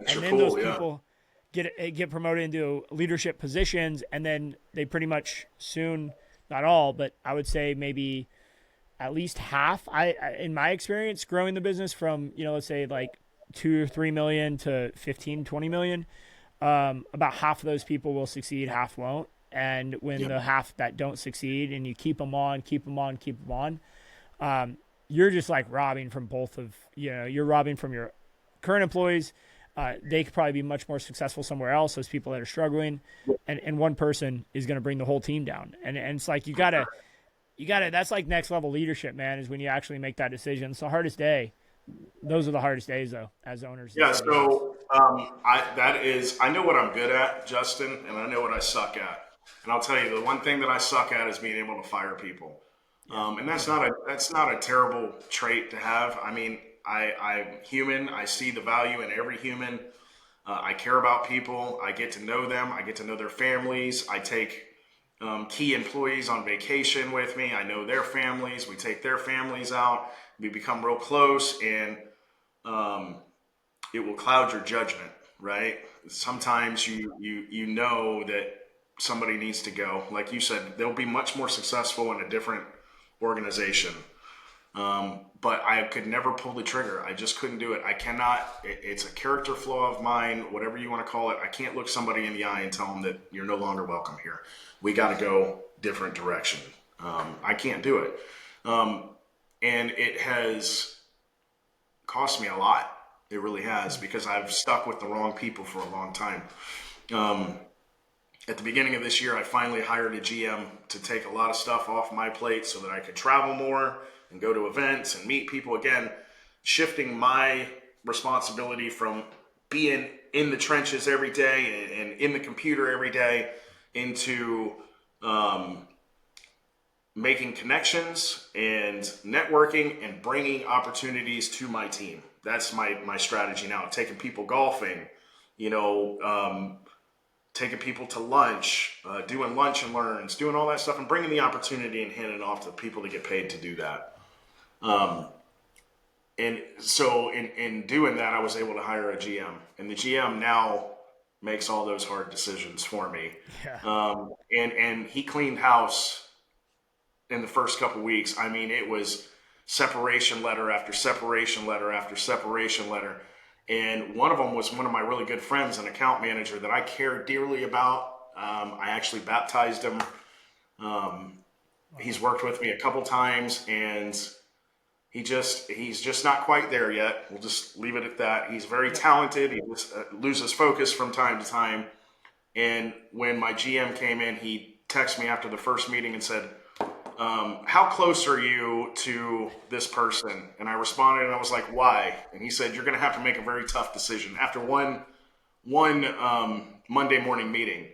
S1: And then those people get promoted into leadership positions, and then they pretty much soon, not all, but I would say maybe at least half, in my experience, growing the business from, let's say like 2 or 3 million to 15, 20 million, about half of those people will succeed, half won't. And when the half that don't succeed, and you keep them on, you're just like robbing from both of, you're robbing from your current employees. They could probably be much more successful somewhere else, those people that are struggling. And one person is going to bring the whole team down. And it's like, you got to, You got it. That's like next level leadership, man, is when you actually make that decision. It's the hardest day. Those are the hardest days, though, as owners.
S2: Yeah. So I know what I'm good at, Justin, and I know what I suck at. And I'll tell you, the one thing that I suck at is being able to fire people. And that's not a terrible trait to have. I mean, I'm human. I see the value in every human. I care about people. I get to know them. I get to know their families. I take key employees on vacation with me. I know their families. We take their families out. We become real close, and it will cloud your judgment, right? Sometimes you know that somebody needs to go. Like you said, they'll be much more successful in a different organization. But I could never pull the trigger. I just couldn't do it. I cannot. It's a character flaw of mine, whatever you want to call it. I can't look somebody in the eye and tell them that you're no longer welcome here. We got to go different direction. I can't do it. And it has cost me a lot. It really has, because I've stuck with the wrong people for a long time. At the beginning of this year, I finally hired a GM to take a lot of stuff off my plate so that I could travel more and go to events and meet people again, shifting my responsibility from being in the trenches every day and in the computer every day into making connections and networking and bringing opportunities to my team. That's my strategy now, taking people golfing, taking people to lunch, doing lunch and learns, doing all that stuff, and bringing the opportunity and handing it off to people to get paid to do that. And so in doing that, I was able to hire a GM, and the GM now makes all those hard decisions for me. Yeah. And he cleaned house in the first couple of weeks. I mean, it was separation letter after separation letter after separation letter. And one of them was one of my really good friends, an account manager that I care dearly about. I actually baptized him. He's worked with me a couple times, and he's just not quite there yet. We'll just leave it at that. He's very talented. He just loses focus from time to time. And when my GM came in, he texted me after the first meeting and said, how close are you to this person? And I responded, and I was like, why? And he said, you're going to have to make a very tough decision after one Monday morning meeting.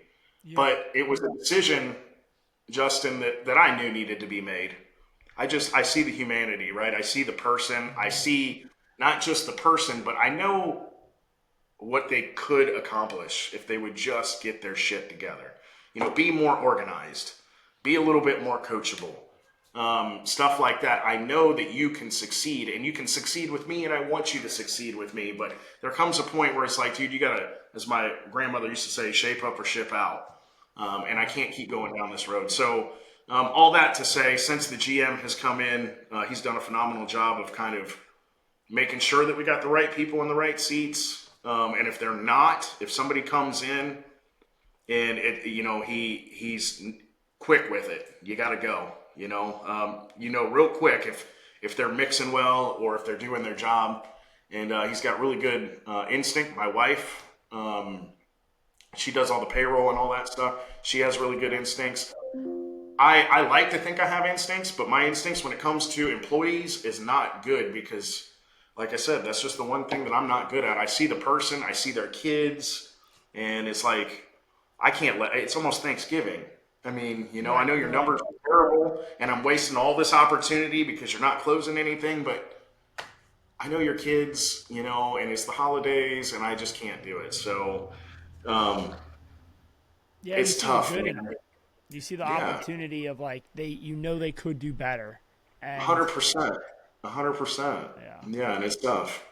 S2: Yeah. But it was a decision, Justin, that I knew needed to be made. I see the humanity, right? I see the person. I see not just the person, but I know what they could accomplish if they would just get their shit together. Be more organized. Be a little bit more coachable, stuff like that. I know that you can succeed, and you can succeed with me, and I want you to succeed with me. But there comes a point where it's like, dude, you got to, as my grandmother used to say, shape up or ship out. And I can't keep going down this road. So all that to say, since the GM has come in, he's done a phenomenal job of kind of making sure that we got the right people in the right seats. And if they're not, if somebody comes in and he's quick with it, you got to go, real quick if they're mixing well or if they're doing their job. And he's got really good instinct. My wife, she does all the payroll and all that stuff. She has really good instincts. I like to think I have instincts, but my instincts when it comes to employees is not good because, like I said, that's just the one thing that I'm not good at. I see the person, I see their kids, and it's like, it's almost Thanksgiving. I mean, I know your numbers are terrible and I'm wasting all this opportunity because you're not closing anything, but I know your kids, and it's the holidays and I just can't do it. So, it's tough.
S1: You see the opportunity of like, they could do better.
S2: 100%. 100%. Yeah. And it's tough.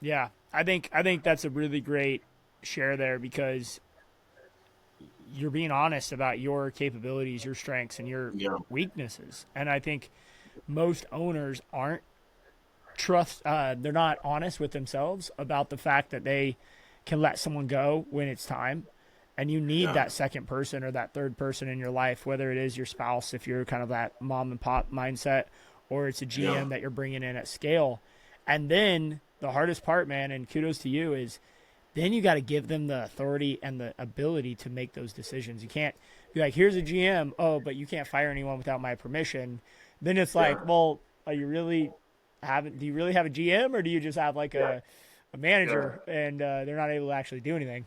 S1: Yeah. I think that's a really great share there because you're being honest about your capabilities, your strengths, and your weaknesses. And I think most owners aren't they're not honest with themselves about the fact that they can let someone go when it's time. And you need that second person or that third person in your life, whether it is your spouse, if you're kind of that mom and pop mindset, or it's a GM that you're bringing in at scale. And then the hardest part, man, and kudos to you, is then you got to give them the authority and the ability to make those decisions. You can't be like, here's a GM. Oh, but you can't fire anyone without my permission. Then it's
S2: Yeah.
S1: like, well, are you really do you really have a GM, or do you just have like
S2: Yeah.
S1: a
S2: Yeah.
S1: manager and they're not able to actually do anything?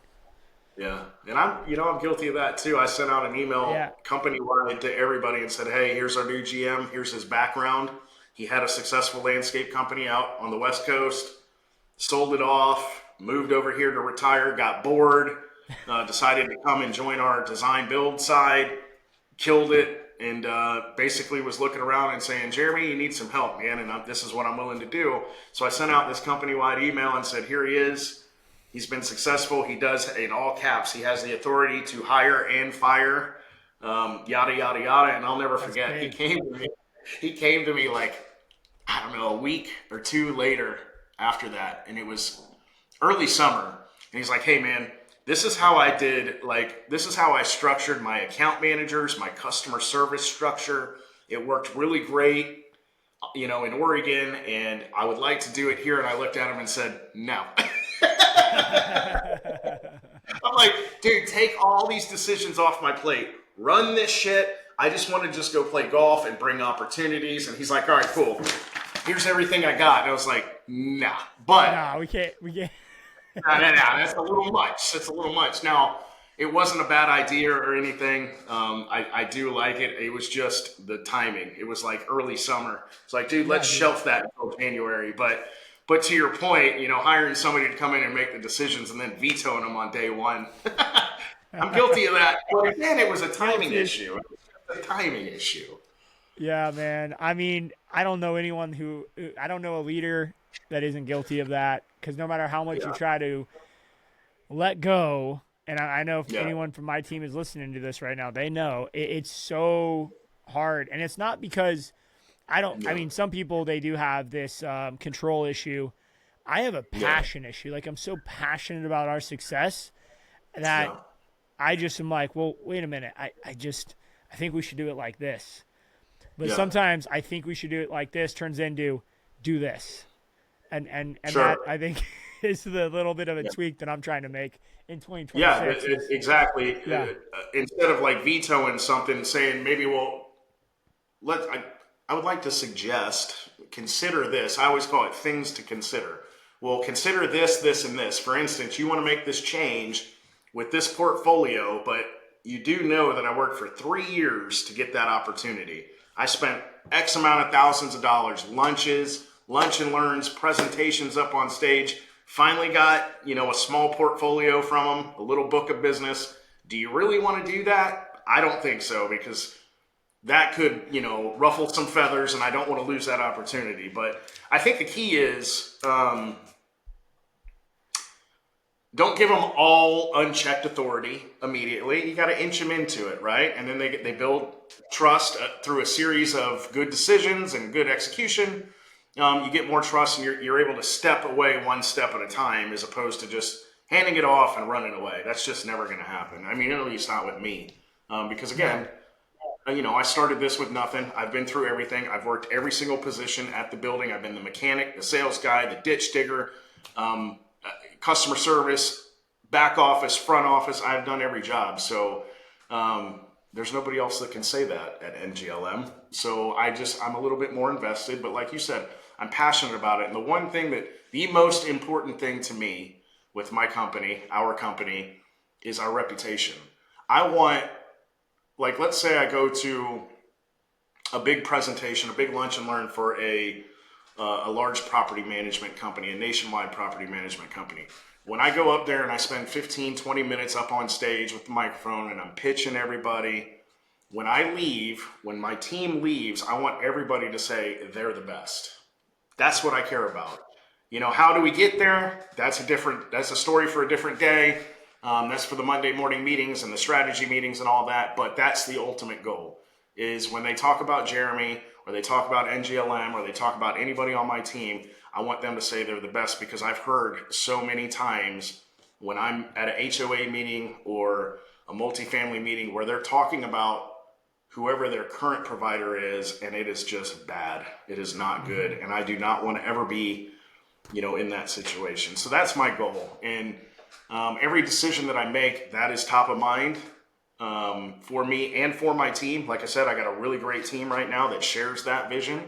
S2: Yeah. And I'm guilty of that too. I sent out an email
S1: Yeah.
S2: company wide to everybody and said, hey, here's our new GM. Here's his background. He had a successful landscape company out on the West Coast, sold it off, moved over here to retire, got bored, decided to come and join our design build side, killed it, and basically was looking around and saying, Jeremy, you need some help, man, and this is what I'm willing to do. So I sent out this company-wide email and said, here he is. He's been successful. He does, in all caps, he has the authority to hire and fire, yada, yada, yada. And I'll never forget,
S1: Big.
S2: he came to me like, I don't know, a week or two later after that. And it was early summer. And he's like, hey, man, this is how I structured my account managers, my customer service structure. It worked really great, in Oregon. And I would like to do it here. And I looked at him and said, no. I'm like, dude, take all these decisions off my plate. Run this shit. I just want to just go play golf and bring opportunities. And he's like, all right, cool. Here's everything I got. And I was like, nah. But
S1: No, we can't.
S2: no. That's a little much. That's a little much. Now, it wasn't a bad idea or anything. I do like it. It was just the timing. It was like early summer. It's like, dude, let's shelf that until January. But to your point, hiring somebody to come in and make the decisions and then vetoing them on day one. I'm guilty of that. But again, it was a timing issue. It was a timing issue.
S1: Yeah, man. I mean, I don't know I don't know a leader that isn't guilty of that, because no matter how much you try to let go, and I know if anyone from my team is listening to this right now, they know it's so hard. And it's not because I mean, some people, they do have this control issue. I have a passion issue. Like, I'm so passionate about our success that I just am like, well, wait a minute. I think we should do it like this. But sometimes I think we should do it like this turns into do this. And that, I think, is the little bit of a tweak that I'm trying to make in 2026.
S2: Yeah, exactly. Yeah. Instead of like vetoing something, saying maybe, well, I would like to suggest, consider this. I always call it things to consider. Well, consider this, this, and this. For instance, you want to make this change with this portfolio, but you do know that I worked for 3 years to get that opportunity. I spent X amount of thousands of dollars, lunches, lunch and learns, presentations up on stage. Finally got, a small portfolio from them, a little book of business. Do you really want to do that? I don't think so, because that could, ruffle some feathers, and I don't want to lose that opportunity. But I think the key is don't give them all unchecked authority immediately. You got to inch them into it, right? And then they build trust through a series of good decisions and good execution. You get more trust, and you're able to step away one step at a time, as opposed to just handing it off and running away. That's just never going to happen. I mean, at least not with me, because again, I started this with nothing. I've been through everything. I've worked every single position at the building. I've been the mechanic, the sales guy, the ditch digger, customer service, back office, front office. I've done every job. So there's nobody else that can say that at NGLM. So I'm a little bit more invested. But like you said, I'm passionate about it. And the most important thing to me with my company, our company, is our reputation. I want, like, let's say I go to a big presentation, a big lunch and learn for a large property management company, a nationwide property management company. When I go up there and I spend 15, 20 minutes up on stage with the microphone and I'm pitching everybody, when my team leaves, I want everybody to say they're the best. That's what I care about. How do we get there? That's a story for a different day. That's for the Monday morning meetings and the strategy meetings and all that. But that's the ultimate goal, is when they talk about Jeremy, or they talk about NGLM, or they talk about anybody on my team, I want them to say they're the best, because I've heard so many times when I'm at a HOA meeting or a multifamily meeting where they're talking about whoever their current provider is, and it is just bad. It is not good. And I do not want to ever be, in that situation. So that's my goal. And every decision that I make, that is top of mind for me and for my team. Like I said, I got a really great team right now that shares that vision.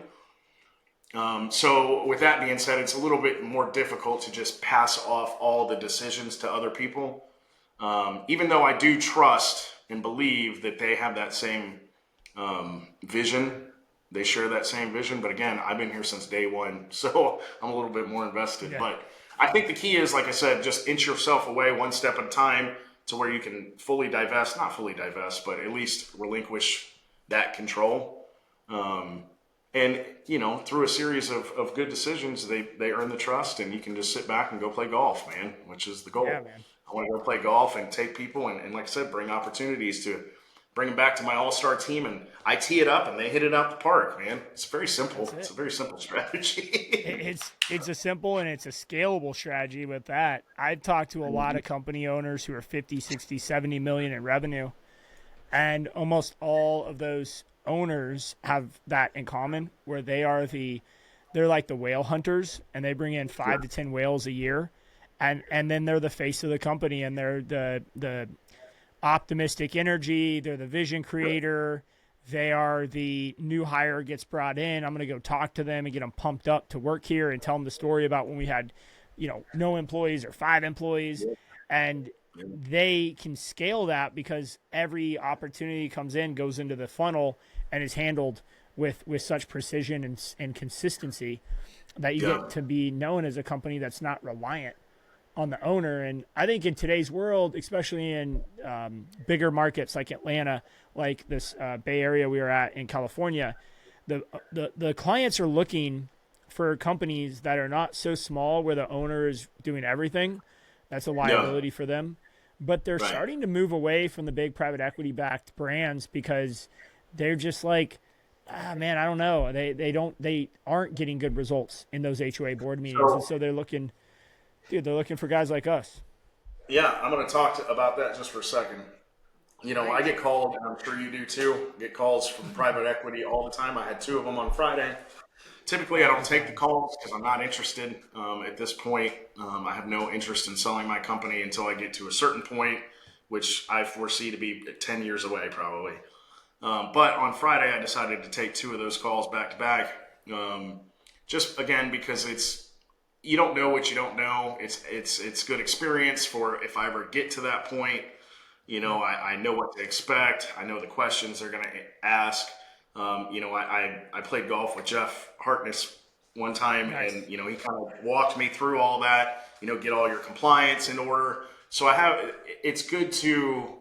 S2: So with that being said, it's a little bit more difficult to just pass off all the decisions to other people. Even though I do trust and believe that they have that same vision, they share that same vision. But again, I've been here since day one, so I'm a little bit more invested. Yeah. But I think the key is, like I said, just inch yourself away one step at a time to where you can fully divest, not fully divest, but at least relinquish that control. And, you know, through a series of good decisions, they earn the trust, and you can just sit back and go play golf, man, which is the goal. Yeah, man. I want to go play golf and take people and like I said, bring opportunities to bring them back to my all-star team, and I tee it up and they hit it out the park, man. It's very simple. It's a very simple strategy.
S1: It's a simple and it's a scalable strategy with that. I've talked to a lot of company owners who are 50, 60, 70 million in revenue, and almost all of those owners have that in common, where they're like the whale hunters, and they bring in 5 to 10 whales a year. And then they're the face of the company, and they're the optimistic energy. They're the vision creator. They are the new hire gets brought in. I'm going to go talk to them and get them pumped up to work here and tell them the story about when we had, you know, no employees or 5 employees. And they can scale that because every opportunity comes in, goes into the funnel, and is handled with such precision and consistency that you get to be known as a company that's not reliant on the owner. And I think in today's world, especially in bigger markets like Atlanta, like this Bay Area we were at in California, the clients are looking for companies that are not so small where the owner is doing everything. That's a liability for them. But they're starting to move away from the big private equity backed brands because they're just like, man, I don't know. They aren't getting good results in those HOA board meetings. And so they're looking for guys like us.
S2: Yeah, I'm going to talk about that just for a second. You know, I get called, and I'm sure you do too, get calls from private equity all the time. I had 2 of them on Friday. Typically, I don't take the calls because I'm not interested at this point. I have no interest in selling my company until I get to a certain point, which I foresee to be 10 years away probably. But on Friday, I decided to take 2 of those calls back to back. Just again, because you don't know what you don't know. It's good experience for if I ever get to that point. You know, I know what to expect. I know the questions they're going to ask. You know, I played golf with Jeff Hartness one time, nice. And, you know, he kind of walked me through all that, you know, get all your compliance in order. So it's good to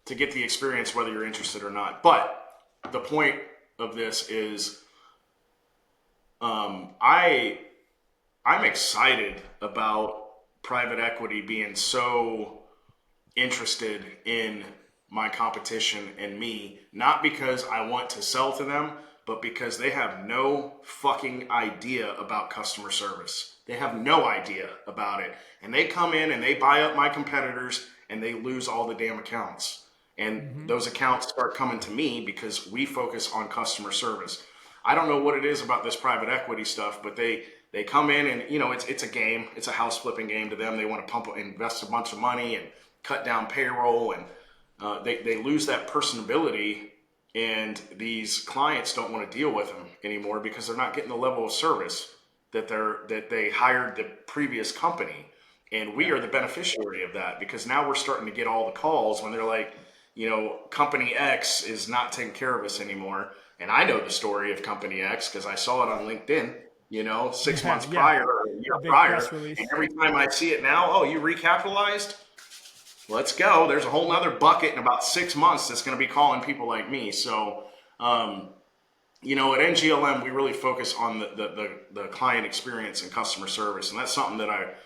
S2: get the experience whether you're interested or not. But the point of this is I'm excited about private equity being so interested in my competition and me, not because I want to sell to them, but because they have no fucking idea about customer service. They have no idea about it. And they come in and they buy up my competitors and they lose all the damn accounts. And those accounts start coming to me because we focus on customer service. I don't know what it is about this private equity stuff, but they come in and, you know, it's a game. It's a house flipping game to them. They want to invest a bunch of money and cut down payroll, and they lose that personability, and these clients don't want to deal with them anymore because they're not getting the level of service that they hired the previous company. And we are the beneficiary of that because now we're starting to get all the calls when they're like, you know, company X is not taking care of us anymore. And I know the story of company X because I saw it on LinkedIn, you know, 6 months prior or a year prior. And every time I see it now, oh, you recapitalized? Let's go. There's a whole nother bucket in about 6 months that's going to be calling people like me. So, you know, at NGLM, we really focus on the client experience and customer service. And that's something that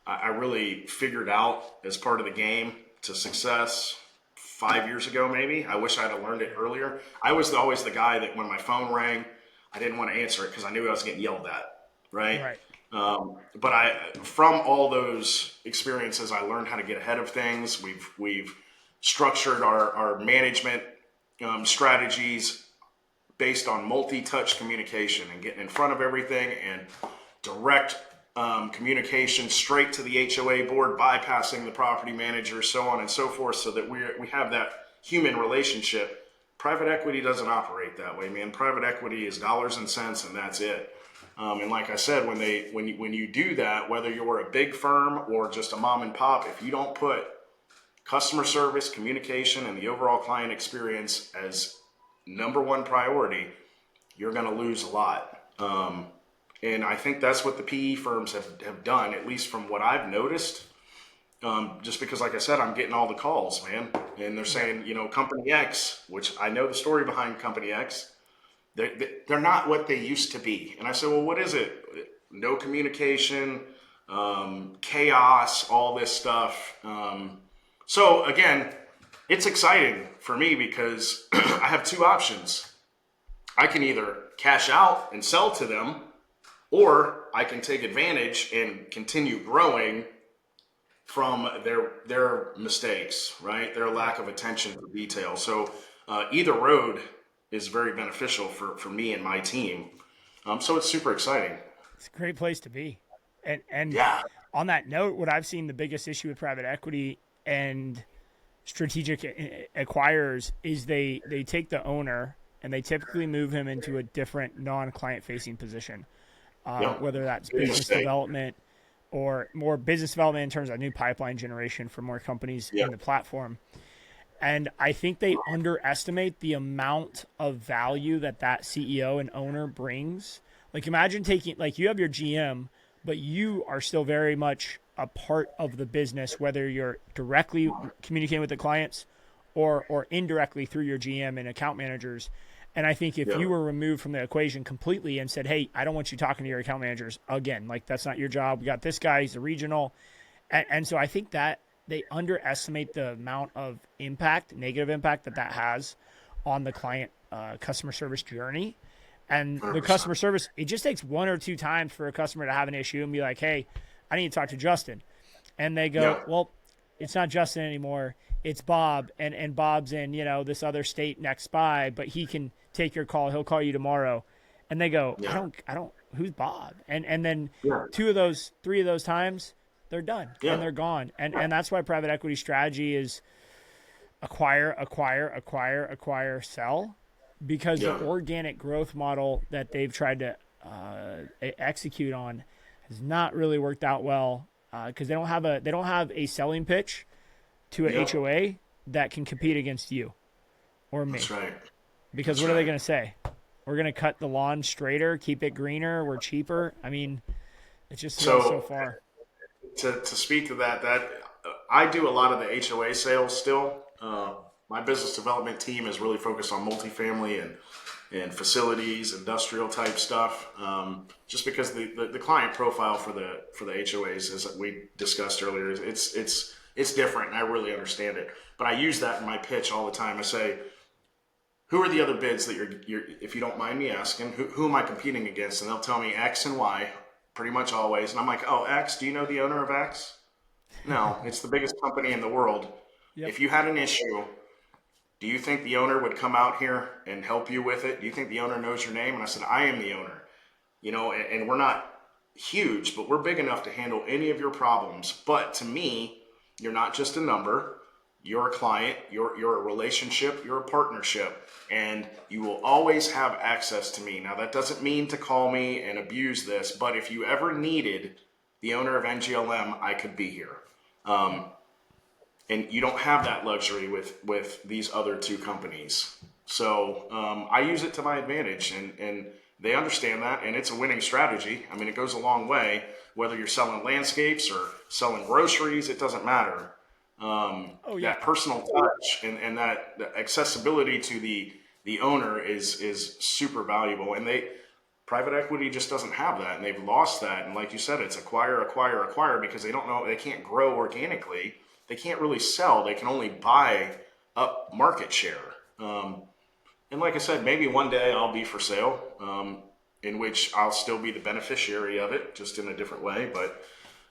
S2: I really figured out as part of the game to success 5 years ago, maybe. I wish I'd have learned it earlier. I was always the guy that when my phone rang, I didn't want to answer it because I knew I was getting yelled at, right? But from all those experiences, I learned how to get ahead of things. We've structured our management strategies based on multi-touch communication and getting in front of everything and direct communication straight to the HOA board, bypassing the property manager, so on and so forth, so that we have that human relationship. Private equity doesn't operate that way, man. Private equity is dollars and cents, and that's it. And like I said, when you do that, whether you're a big firm or just a mom and pop, if you don't put customer service, communication, and the overall client experience as number one priority, you're going to lose a lot. And I think that's what the PE firms have done, at least from what I've noticed. Just because, like I said, I'm getting all the calls, man. And they're saying, Company X, which I know the story behind Company X, they're not what they used to be. And I said, well, what is it? No communication, chaos, all this stuff. So again, it's exciting for me because I have two options. I can either cash out and sell to them, or I can take advantage and continue growing from their mistakes, right? Their lack of attention to detail. So either road is very beneficial for me and my team. So it's super exciting.
S1: It's a great place to be. And
S2: yeah.
S1: On that note, what I've seen the biggest issue with private equity and strategic acquirers is they take the owner and they typically move him into a different non-client facing position, whether that's business development or more business development in terms of new pipeline generation for more companies in the platform. And I think they underestimate the amount of value that CEO and owner brings. Like imagine you have your GM, but you are still very much a part of the business, whether you're directly communicating with the clients or indirectly through your GM and account managers. And I think if you were removed from the equation completely and said, hey, I don't want you talking to your account managers again, like that's not your job. We got this guy, he's a regional. And so I think that they underestimate the amount of negative impact that has on the client customer service journey. And 100%. The customer service, it just takes one or two times for a customer to have an issue and be like, hey, I need to talk to Justin. And they go, well, it's not Justin anymore. It's Bob. And Bob's in, this other state next by, but he can take your call. He'll call you tomorrow. And they go, I don't, who's Bob? And then 3 of those times, they're done and they're gone. And that's why private equity strategy is acquire, sell, because the organic growth model that they've tried to execute on has not really worked out well because they don't have a selling pitch to an HOA that can compete against you or me.
S2: That's right.
S1: Because what are they going to say? We're going to cut the lawn straighter, keep it greener, we're cheaper. I mean, it's just so far.
S2: To speak to that I do a lot of the HOA sales still. My business development team is really focused on multifamily and facilities, industrial type stuff. Just because the client profile for the HOAs, as we discussed earlier, it's different, and I really understand it. But I use that in my pitch all the time. I say, who are the other bids that you're if you don't mind me asking, who am I competing against? And they'll tell me X and Y pretty much always. And I'm like, oh, X, do you know the owner of X? No, it's the biggest company in the world. Yep. If you had an issue, do you think the owner would come out here and help you with it? Do you think the owner knows your name? And I said, I am the owner. And we're not huge, but we're big enough to handle any of your problems. But to me, you're not just a number. You're a client, you're a relationship, you're a partnership, and you will always have access to me. Now, that doesn't mean to call me and abuse this, but if you ever needed the owner of NGLM, I could be here. And you don't have that luxury with these other two companies. So I use it to my advantage, and they understand that, and it's a winning strategy. I mean, it goes a long way, whether you're selling landscapes or selling groceries, it doesn't matter. That personal touch and that the accessibility to the owner is super valuable, and private equity just doesn't have that, and they've lost that. And like you said, it's acquire because they don't know, they can't grow organically. They can't really sell. They can only buy up market share. And like I said, maybe one day I'll be for sale, in which I'll still be the beneficiary of it, just in a different way. But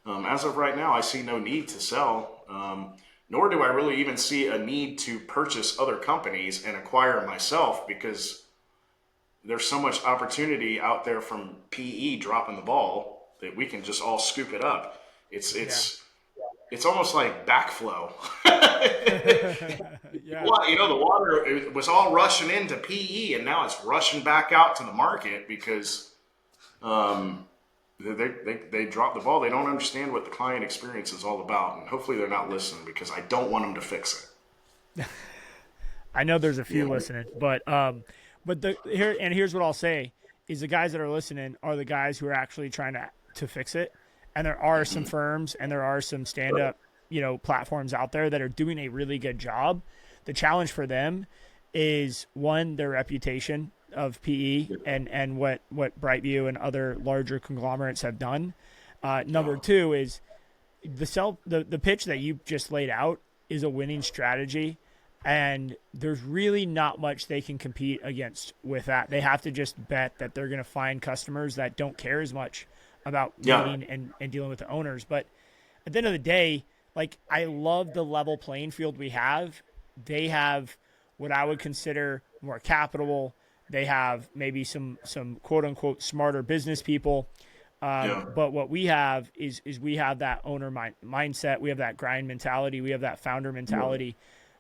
S2: as of right now, I see no need to sell, nor do I really even see a need to purchase other companies and acquire myself, because there's so much opportunity out there from PE dropping the ball that we can just all scoop it up. It's almost like backflow.
S1: Yeah.
S2: The water, it was all rushing into PE, and now it's rushing back out to the market because they dropped the ball. They don't understand what the client experience is all about, and hopefully they're not listening because I don't want them to fix it.
S1: I know there's a few listening, but here's what I'll say is the guys that are listening are the guys who are actually trying to fix it. And there are some firms and there are some stand-up, platforms out there that are doing a really good job. The challenge for them is, one, their reputation of PE and what Brightview and other larger conglomerates have done. Number two is the pitch that you just laid out is a winning strategy, and there's really not much they can compete against with that. They have to just bet that they're going to find customers that don't care as much about meeting and dealing with the owners. But at the end of the day, like, I love the level playing field we have. They have what I would consider more capital. They have maybe some quote unquote smarter business people. But what we have is we have that owner mindset. We have that grind mentality. We have that founder mentality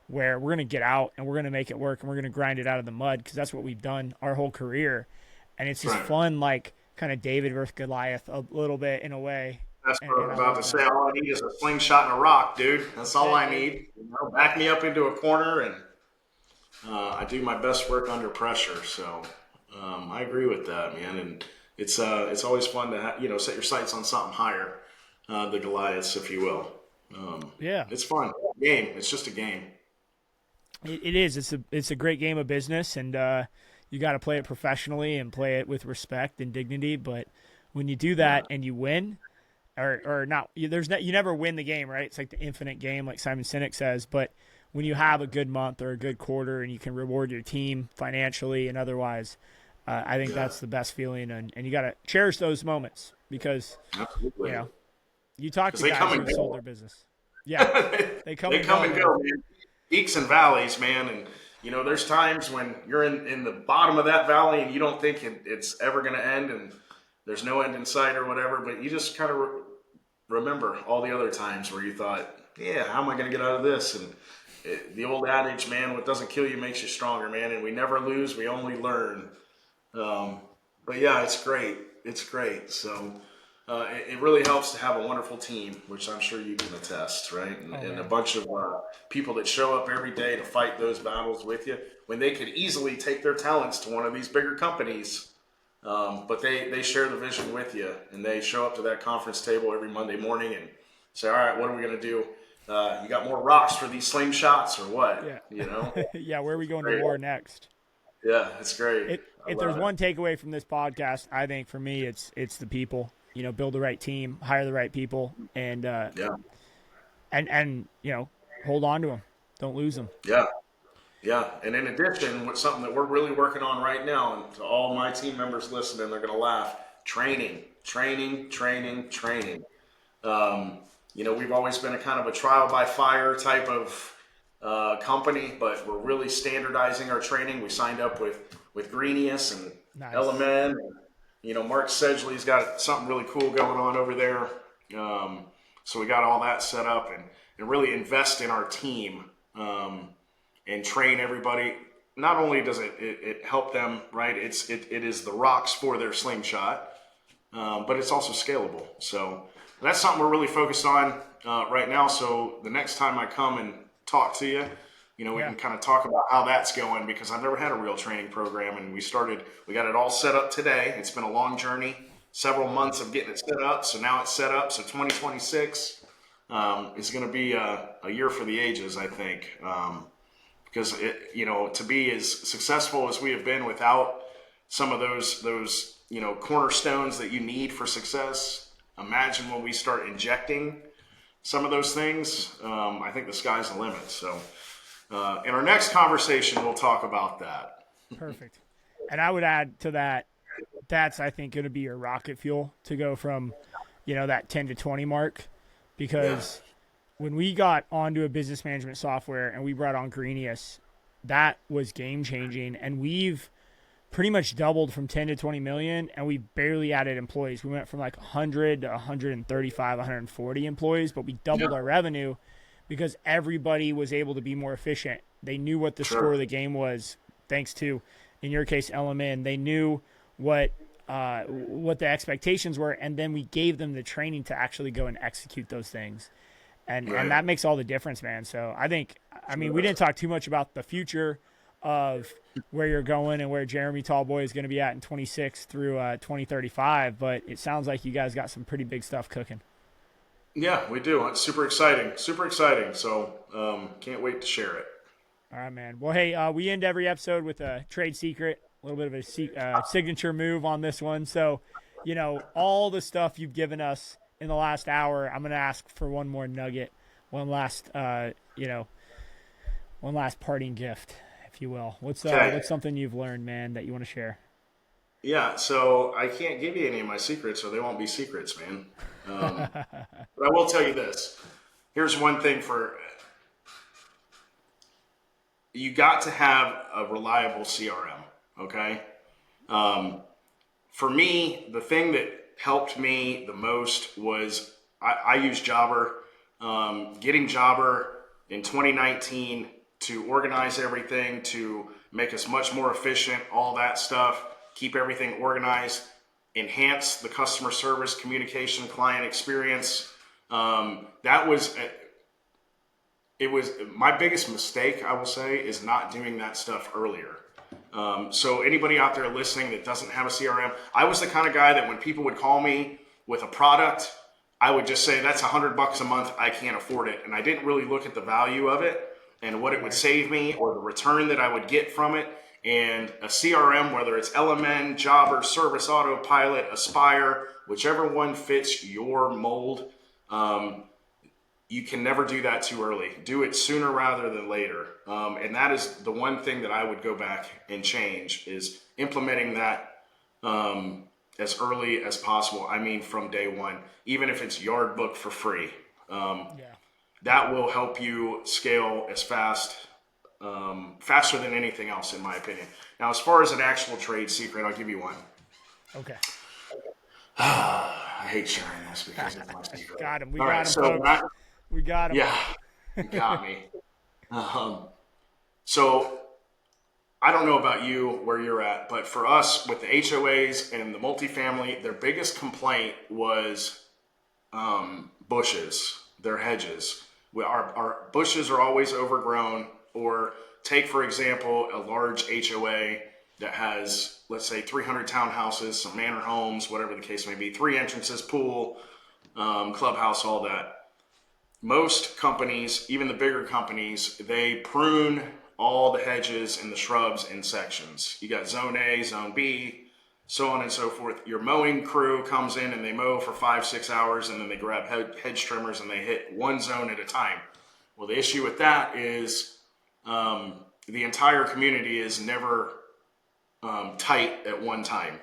S1: where we're going to get out and we're going to make it work and we're going to grind it out of the mud, because that's what we've done our whole career. And it's just fun, like, kind of David versus Goliath a little bit in a way.
S2: That's what I was about to say. All I need is a slingshot and a rock, dude. That's all I need. Back me up into a corner, and I do my best work under pressure. So I agree with that, man. And it's always fun to set your sights on something higher, the Goliaths, if you will. It's fun. Game. It's just a game.
S1: It is. It's a great game of business, and you got to play it professionally and play it with respect and dignity. But when you do that and you win, or not, you never win the game, right? It's like the infinite game, like Simon Sinek says. But when you have a good month or a good quarter and you can reward your team financially and otherwise, I think that's the best feeling. And you got to cherish those moments, because you talk to guys who sold their business. Yeah, they come and go,
S2: man. Peaks and valleys, man. And there's times when you're in the bottom of that valley and you don't think it's ever going to end, and there's no end in sight or whatever, but you just kind of remember all the other times where you thought, how am I going to get out of this? And the old adage, man, what doesn't kill you makes you stronger, man. And we never lose, we only learn. But yeah, it's great. It's great. So it really helps to have a wonderful team, which I'm sure you can attest, right? And a bunch of people that show up every day to fight those battles with you, when they could easily take their talents to one of these bigger companies. But they share the vision with you, and they show up to that conference table every Monday morning and say, all right, what are we going to do? You got more rocks for these slingshots or what?
S1: Yeah. Yeah, where are we going to war next?
S2: Yeah, it's great.
S1: If there's one takeaway from this podcast, I think for me, it's the people. Build the right team, hire the right people, and hold on to them. Don't lose them.
S2: Yeah. And in addition, something that we're really working on right now, and to all my team members listening, they're going to laugh. Training. We've always been a kind of a trial by fire type of company, but we're really standardizing our training. We signed up with Greenius and Element. Mark Sedgley's got something really cool going on over there. So we got all that set up and really invest in our team and train everybody. Not only does it help them, right? It is the rocks for their slingshot, but it's also scalable. So that's something we're really focused on right now. So the next time I come and talk to you, we can kind of talk about how that's going, because I've never had a real training program, and we got it all set up today. It's been a long journey, several months of getting it set up. So now it's set up. So 2026 is going to be a year for the ages, I think, because to be as successful as we have been without some of those cornerstones that you need for success. Imagine when we start injecting some of those things. I think the sky's the limit. So. In our next conversation, we'll talk about that.
S1: Perfect. And I would add to that, that's, I think, going to be your rocket fuel to go from, that 10 to 20 mark. Because when we got onto a business management software and we brought on Greenius, that was game changing. And we've pretty much doubled from 10 to 20 million, and we barely added employees. We went from like 100 to 135, 140 employees, but we doubled our revenue because everybody was able to be more efficient. They knew what the score of the game was, thanks to, in your case, LMN. They knew what the expectations were, and then we gave them the training to actually go and execute those things. And that makes all the difference, man. So I mean, we didn't talk too much about the future of where you're going and where Jeremy Talboy is going to be at in 26 through 2035, but it sounds like you guys got some pretty big stuff cooking.
S2: Yeah, we do. It's super exciting. Super exciting. So can't wait to share it.
S1: All right, man. Well, hey, we end every episode with a trade secret, a little bit of a signature move on this one. So, you know, all the stuff you've given us in the last hour, I'm going to ask for one more nugget, one last parting gift, if you will. What's something you've learned, man, that you want to share?
S2: Yeah, so I can't give you any of my secrets, or they won't be secrets, man. But I will tell you this. Here's one thing you got to have a reliable CRM, okay? For me, the thing that helped me the most was I use Jobber. Getting Jobber in 2019 to organize everything, to make us much more efficient, all that stuff, keep everything organized, enhance the customer service, communication, client experience. It was my biggest mistake, I will say, is not doing that stuff earlier. So anybody out there listening that doesn't have a CRM, I was the kind of guy that when people would call me with a product, I would just say, that's $100 a month. I can't afford it. And I didn't really look at the value of it and what it would save me or the return that I would get from it. And a CRM, whether it's LMN, Jobber, Service Autopilot, Aspire, whichever one fits your mold, you can never do that too early. Do it sooner rather than later. And that is the one thing that I would go back and change, is implementing that as early as possible. I mean, from day one, even if it's yard book for free. That will help you scale as faster than anything else, in my opinion. Now, as far as an actual trade secret, I'll give you one.
S1: Okay.
S2: I hate sharing this because it's my secret.
S1: Got him. We got him. We got him.
S2: Yeah, you got me. So I don't know about you, where you're at, but for us with the HOAs and the multifamily, their biggest complaint was bushes, their hedges. Our bushes are always overgrown. Or take, for example, a large HOA that has, let's say, 300 townhouses, some manor homes, whatever the case may be, 3 entrances, pool, clubhouse, all that. Most companies, even the bigger companies, they prune all the hedges and the shrubs in sections. You got zone A, zone B, so on and so forth. Your mowing crew comes in and they mow for 5-6 hours, and then they grab hedge trimmers and they hit one zone at a time. Well, the issue with that is the entire community is never tight at one time.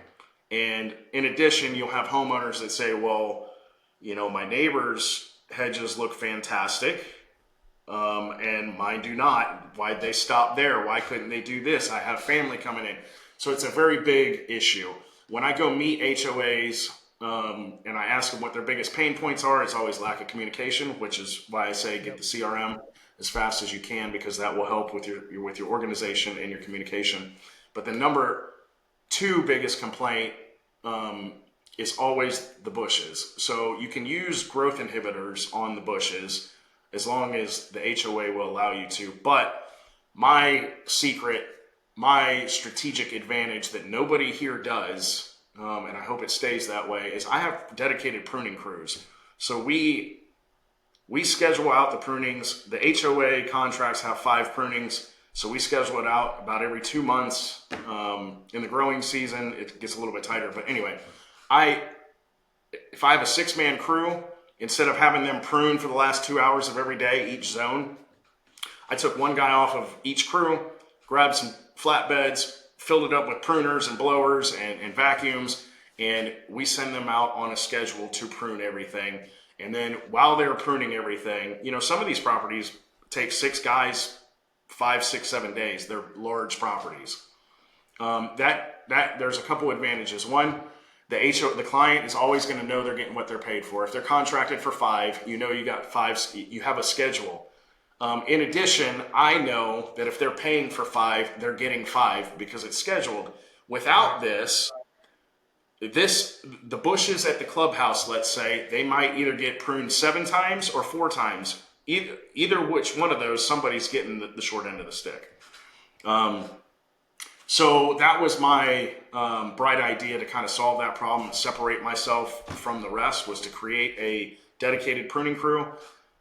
S2: And in addition, you'll have homeowners that say, well, you know, my neighbor's hedges look fantastic, and mine do not. Why'd they stop there? Why couldn't they do this? I have family coming in. So it's a very big issue. When I go meet HOAs and I ask them what their biggest pain points are, it's always lack of communication, which is why I say get the CRM as fast as you can, because that will help with your organization and your communication. But the number 2 biggest complaint is always the bushes. So you can use growth inhibitors on the bushes as long as the HOA will allow you to. But my secret, my strategic advantage that nobody here does, and I hope it stays that way, is I have dedicated pruning crews. So we schedule out the prunings. The HOA contracts have 5 prunings, so we schedule it out about every 2 months. In the growing season, it gets a little bit tighter. But anyway, if I have a 6-man crew, instead of having them prune for the last 2 hours of every day, each zone, I took one guy off of each crew, grabbed some flatbeds, filled it up with pruners and blowers and vacuums, and we send them out on a schedule to prune everything. And then while they're pruning everything, you know, some of these properties take 6 guys 5, 6, 7 days. They're large properties. That there's a couple advantages. One, the client is always going to know they're getting what they're paid for. If they're contracted for 5, you know you got 5. You have a schedule. In addition, I know that if they're paying for 5, they're getting 5 because it's scheduled. Without the bushes at the clubhouse, let's say, they might either get pruned 7 times or 4 times. Either which one of those, somebody's getting the short end of the stick. So that was my bright idea to kind of solve that problem and separate myself from the rest, was to create a dedicated pruning crew.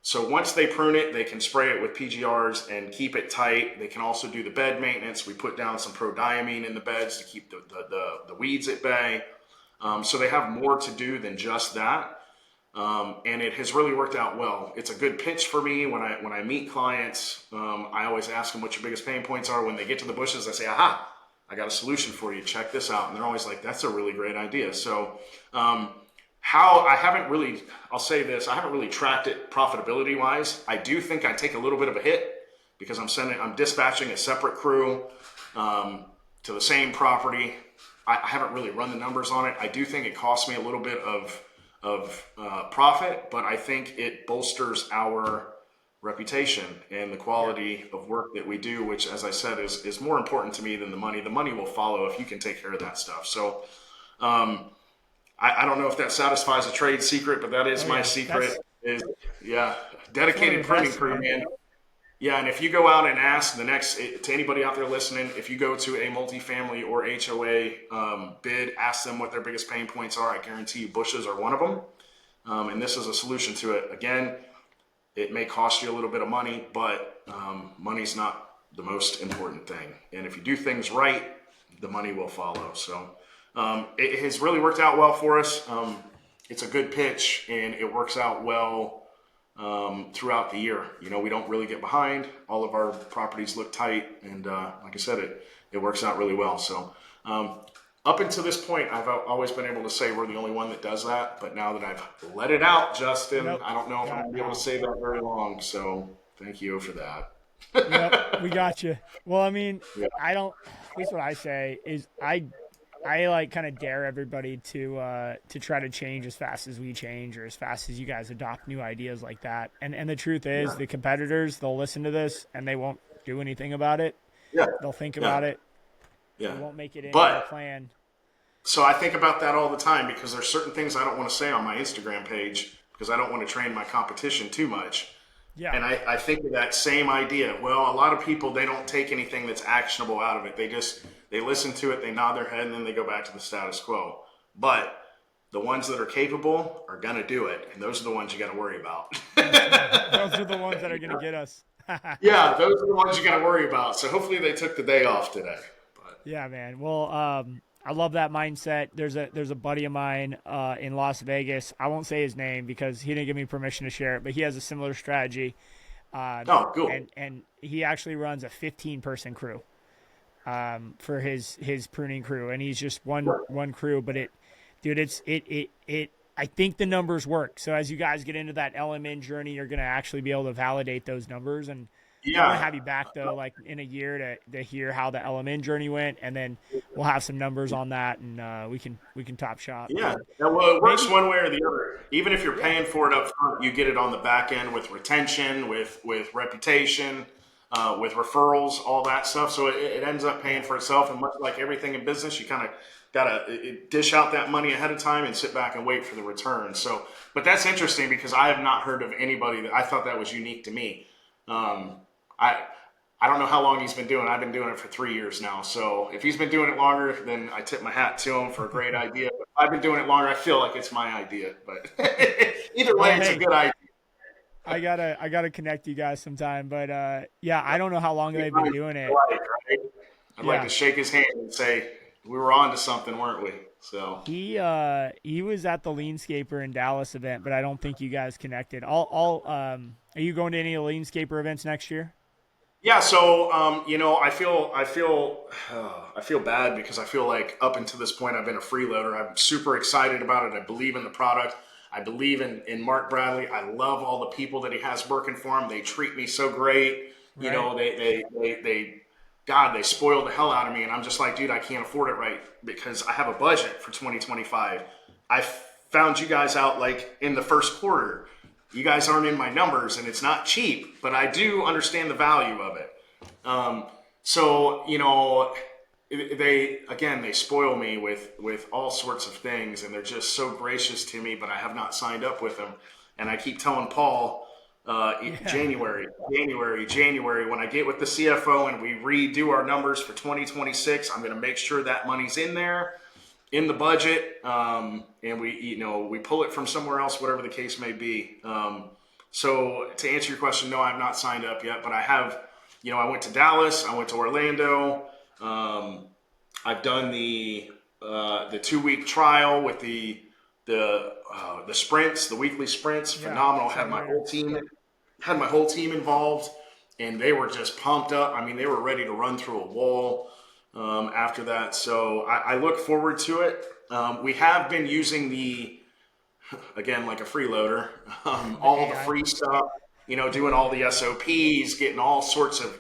S2: So once they prune it, they can spray it with PGRs and keep it tight. They can also do the bed maintenance. We put down some prodiamine in the beds to keep the weeds at bay. So they have more to do than just that. And it has really worked out well. It's a good pitch for me when I meet clients. I always ask them what your biggest pain points are. When they get to the bushes, I say, aha, I got a solution for you. Check this out. And they're always like, that's a really great idea. So I'll say this, I haven't really tracked it profitability wise. I do think I take a little bit of a hit because I'm dispatching a separate crew to the same property. I haven't really run the numbers on it. I do think it costs me a little bit of profit, but I think it bolsters our reputation and the quality of work that we do, which, as I said, is more important to me than the money. The money will follow if you can take care of that stuff. So I don't know if that satisfies a trade secret, but that is my secret. Dedicated pruning crew, man. Yeah, and if you go out and ask to anybody out there listening, if you go to a multifamily or HOA bid, ask them what their biggest pain points are. I guarantee you bushes are one of them. And this is a solution to it. Again, it may cost you a little bit of money, but money's not the most important thing. And if you do things right, the money will follow. So it has really worked out well for us. It's a good pitch, and it works out well throughout the year. You know, we don't really get behind. All of our properties look tight, and like I said, it works out really well. So up until this point, I've always been able to say we're the only one that does that. But now that I've let it out, Justin, I don't know if I'm going to be able to say that very long. So thank you for that.
S1: Yep, we got you. Well, I mean, at least what I say is I like kind of dare everybody to try to change as fast as we change, or as fast as you guys adopt new ideas like that. And the truth is, the competitors, they'll listen to this and they won't do anything about it.
S2: Yeah.
S1: They'll think about it.
S2: Yeah.
S1: They won't make it into the plan.
S2: So I think about that all the time, because there's certain things I don't want to say on my Instagram page because I don't want to train my competition too much. Yeah. And I think of that same idea. Well, a lot of people, they don't take anything that's actionable out of it. They listen to it, they nod their head, and then they go back to the status quo. But the ones that are capable are going to do it, and those are the ones you got to worry about.
S1: Those are the ones that are going to get us.
S2: Yeah, those are the ones you got to worry about. So hopefully they took the day off today. But.
S1: Yeah, man. Well, I love that mindset. There's a buddy of mine in Las Vegas. I won't say his name because he didn't give me permission to share it, but he has a similar strategy.
S2: Cool.
S1: And he actually runs a 15-person crew for his pruning crew, and he's just one crew. But I think the numbers work. So as you guys get into that LMN journey, you're going to actually be able to validate those numbers. And I'm going to have you back, though, like in a year to hear how the LMN journey went, and then we'll have some numbers on that, and we can top shop.
S2: Yeah, well, it works one way or the other. Even if you're paying for it up front, you get it on the back end with retention, with reputation, with referrals, all that stuff. So it ends up paying for itself. And much like everything in business, you kind of got to dish out that money ahead of time and sit back and wait for the return. So, but that's interesting because I have not heard of anybody I thought that was unique to me. I don't know how long he's been doing it. I've been doing it for 3 years now. So if he's been doing it longer, then I tip my hat to him for a great idea. But if I've been doing it longer, I feel like it's my idea. But either way, it's a good idea.
S1: I gotta connect you guys sometime. But I don't know how long they've been doing it.
S2: I'd like to shake his hand and say we were on to something, weren't we? So
S1: he was at the Lean Scaper in Dallas event, but I don't think you guys connected. Are you going to any of the Lean Scaper events next year?
S2: Yeah, so I feel bad because I feel like up until this point I've been a freeloader. I'm super excited about it. I believe in the product. I believe in Mark Bradley. I love all the people that he has working for him. They treat me so great. Right. You know, God, they spoiled the hell out of me. And I'm just like, dude, I can't afford it right because I have a budget for 2025. I found you guys out like in the first quarter. You guys aren't in my numbers and it's not cheap, but I do understand the value of it. So, you know, they spoil me with all sorts of things, and they're just so gracious to me, but I have not signed up with them. And I keep telling Paul, January, when I get with the CFO and we redo our numbers for 2026, I'm going to make sure that money's in there, in the budget, and we pull it from somewhere else, whatever the case may be. So to answer your question, no, I've not signed up yet, but I have. I went to Dallas, I went to Orlando. I've done the 2-week trial with the sprints, the weekly sprints. Phenomenal. Had my whole team involved, and they were just pumped up. I mean, they were ready to run through a wall after that. So I look forward to it. We have been using again, like a freeloader, all the free stuff. Doing all the SOPs, getting all sorts of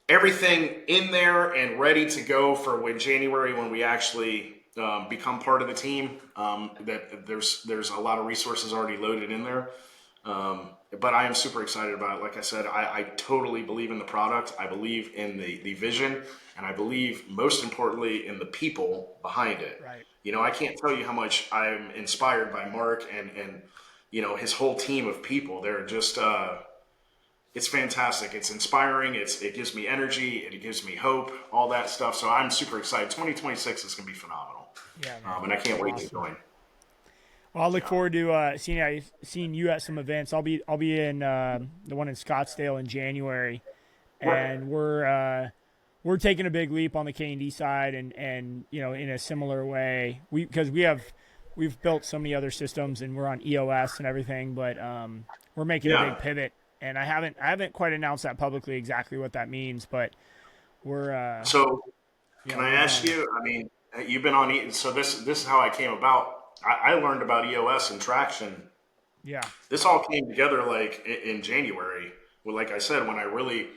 S2: everything in there and ready to go for January, when we actually become part of the team. That there's a lot of resources already loaded in there. But I am super excited about it. Like I said, I totally believe in the product. I believe in the vision, and I believe most importantly in the people behind it.
S1: Right.
S2: I can't tell you how much I'm inspired by Mark and his whole team of people. They're just, it's fantastic. It's inspiring. It gives me energy. It gives me hope, all that stuff. So I'm super excited. 2026 is going to be phenomenal.
S1: Yeah, man.
S2: And I can't wait to get going.
S1: Well, I'll look forward to seeing you at some events. I'll be in the one in Scottsdale in January, and we're taking a big leap on the K&D side, and in a similar way, because we've built so many other systems and we're on EOS and everything, but we're making a big pivot, and I haven't quite announced that publicly exactly what that means, but we're
S2: so can I ask you, I mean, you've been on so this is how I came about. I learned about EOS and traction.
S1: Yeah.
S2: This all came together like in January. Well, like I said, when I really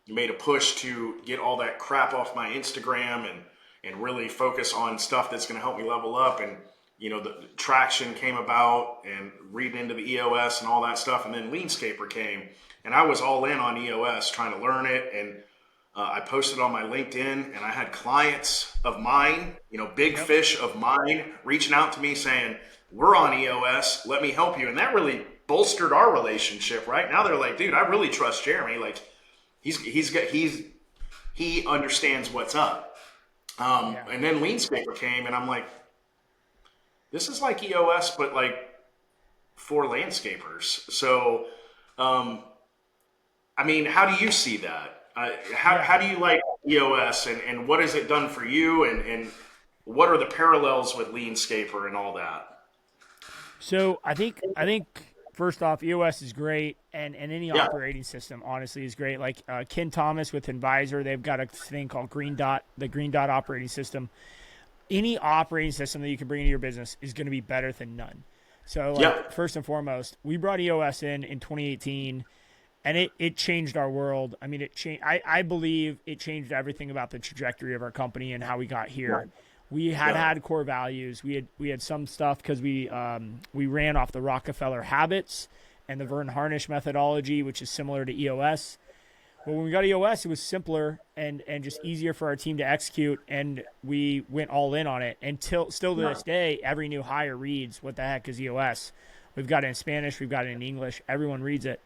S2: made a push to get all that crap off my Instagram and really focus on stuff that's going to help me level up. And, the traction came about, and reading into the EOS and all that stuff. And then Lean Scaper came, and I was all in on EOS, trying to learn it. And I posted on my LinkedIn, and I had clients of mine, big fish of mine, reaching out to me saying, we're on EOS, let me help you. And that really bolstered our relationship, right? Now they're like, dude, I really trust Jeremy. Like, he understands what's up. And then Lean Scaper came, and I'm like, this is like EOS, but like for landscapers. So, I mean, how do you see that? How do you like EOS, and what has it done for you, and what are the parallels with Lean Scaper and all that?
S1: So I think first off, EOS is great, and any operating system honestly is great. Like Ken Thomas with Advisor, they've got a thing called the Green Dot operating system. Any operating system that you can bring into your business is going to be better than none. So first and foremost, we brought EOS in 2018. And it changed our world. I mean, it changed. I believe it changed everything about the trajectory of our company and how we got here. Right. We had core values. We had some stuff because we ran off the Rockefeller habits and the Vern Harnish methodology, which is similar to EOS. But when we got EOS, it was simpler and just easier for our team to execute, and we went all in on it. And still to this day, every new hire reads, what the heck is EOS? We've got it in Spanish. We've got it in English. Everyone reads it.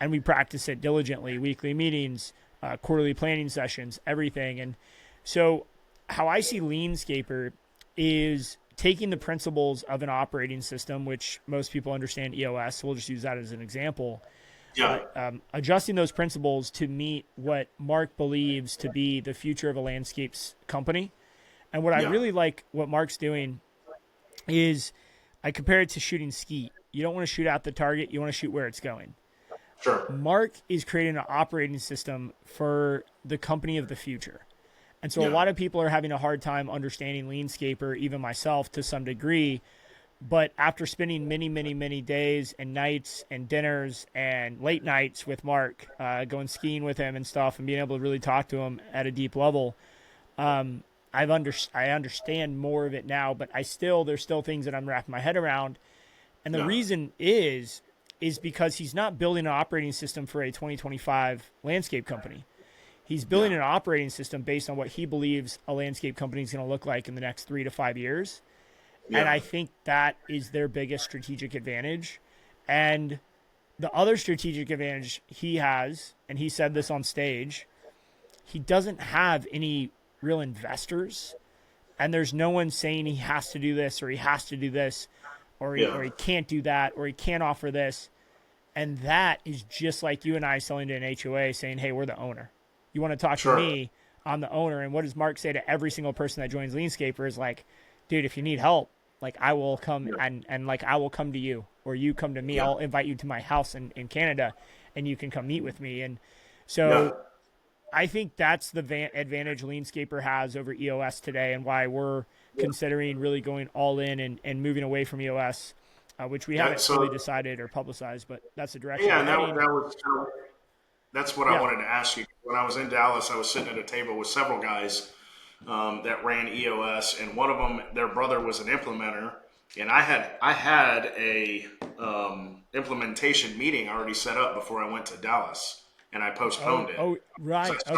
S1: And we practice it diligently, weekly meetings, quarterly planning sessions, everything. And so how I see Lean Scaper is taking the principles of an operating system, which most people understand EOS, so we'll just use that as an example, adjusting those principles to meet what Mark believes to be the future of a landscapes company. And what I really like what Mark's doing is I compare it to shooting skeet. You don't want to shoot out the target. You want to shoot where it's going.
S2: Sure.
S1: Mark is creating an operating system for the company of the future. And so a lot of people are having a hard time understanding Lean Scaper, even myself to some degree, But after spending many, many, many days and nights and dinners and late nights with Mark, going skiing with him and stuff, and being able to really talk to him at a deep level, um, I understand more of it now. But there's still things that I'm wrapping my head around, and the
S2: Yeah.
S1: reason is because he's not building an operating system for a 2025 landscape company. He's building an operating system based on what he believes a landscape company is going to look like in the next 3 to 5 years. And
S2: Yeah.
S1: I think that is their biggest strategic advantage. And the other strategic advantage he has, and he said this on stage, he doesn't have any real investors. And there's no one saying he has to do this or he has to do this or he can't do that or he can't offer this. And that is just like you and I selling to an HOA saying, hey, we're the owner. You want to talk to me? I'm the owner. And what does Mark say to every single person that joins Lean Scaper is like, dude, if you need help, like I will come and like I will come to you or you come to me.
S2: Yeah.
S1: I'll invite you to my house in Canada and you can come meet with me. And so I think that's the advantage Lean Scaper has over EOS today and why we're considering really going all in and moving away from EOS, which we haven't fully decided or publicized, but that's the direction.
S2: Yeah, and that's what I wanted to ask you. When I was in Dallas, I was sitting at a table with several guys that ran EOS, and one of them, their brother was an implementer, and I had a implementation meeting already set up before I went to Dallas, and I postponed it.
S1: Oh, right.
S2: So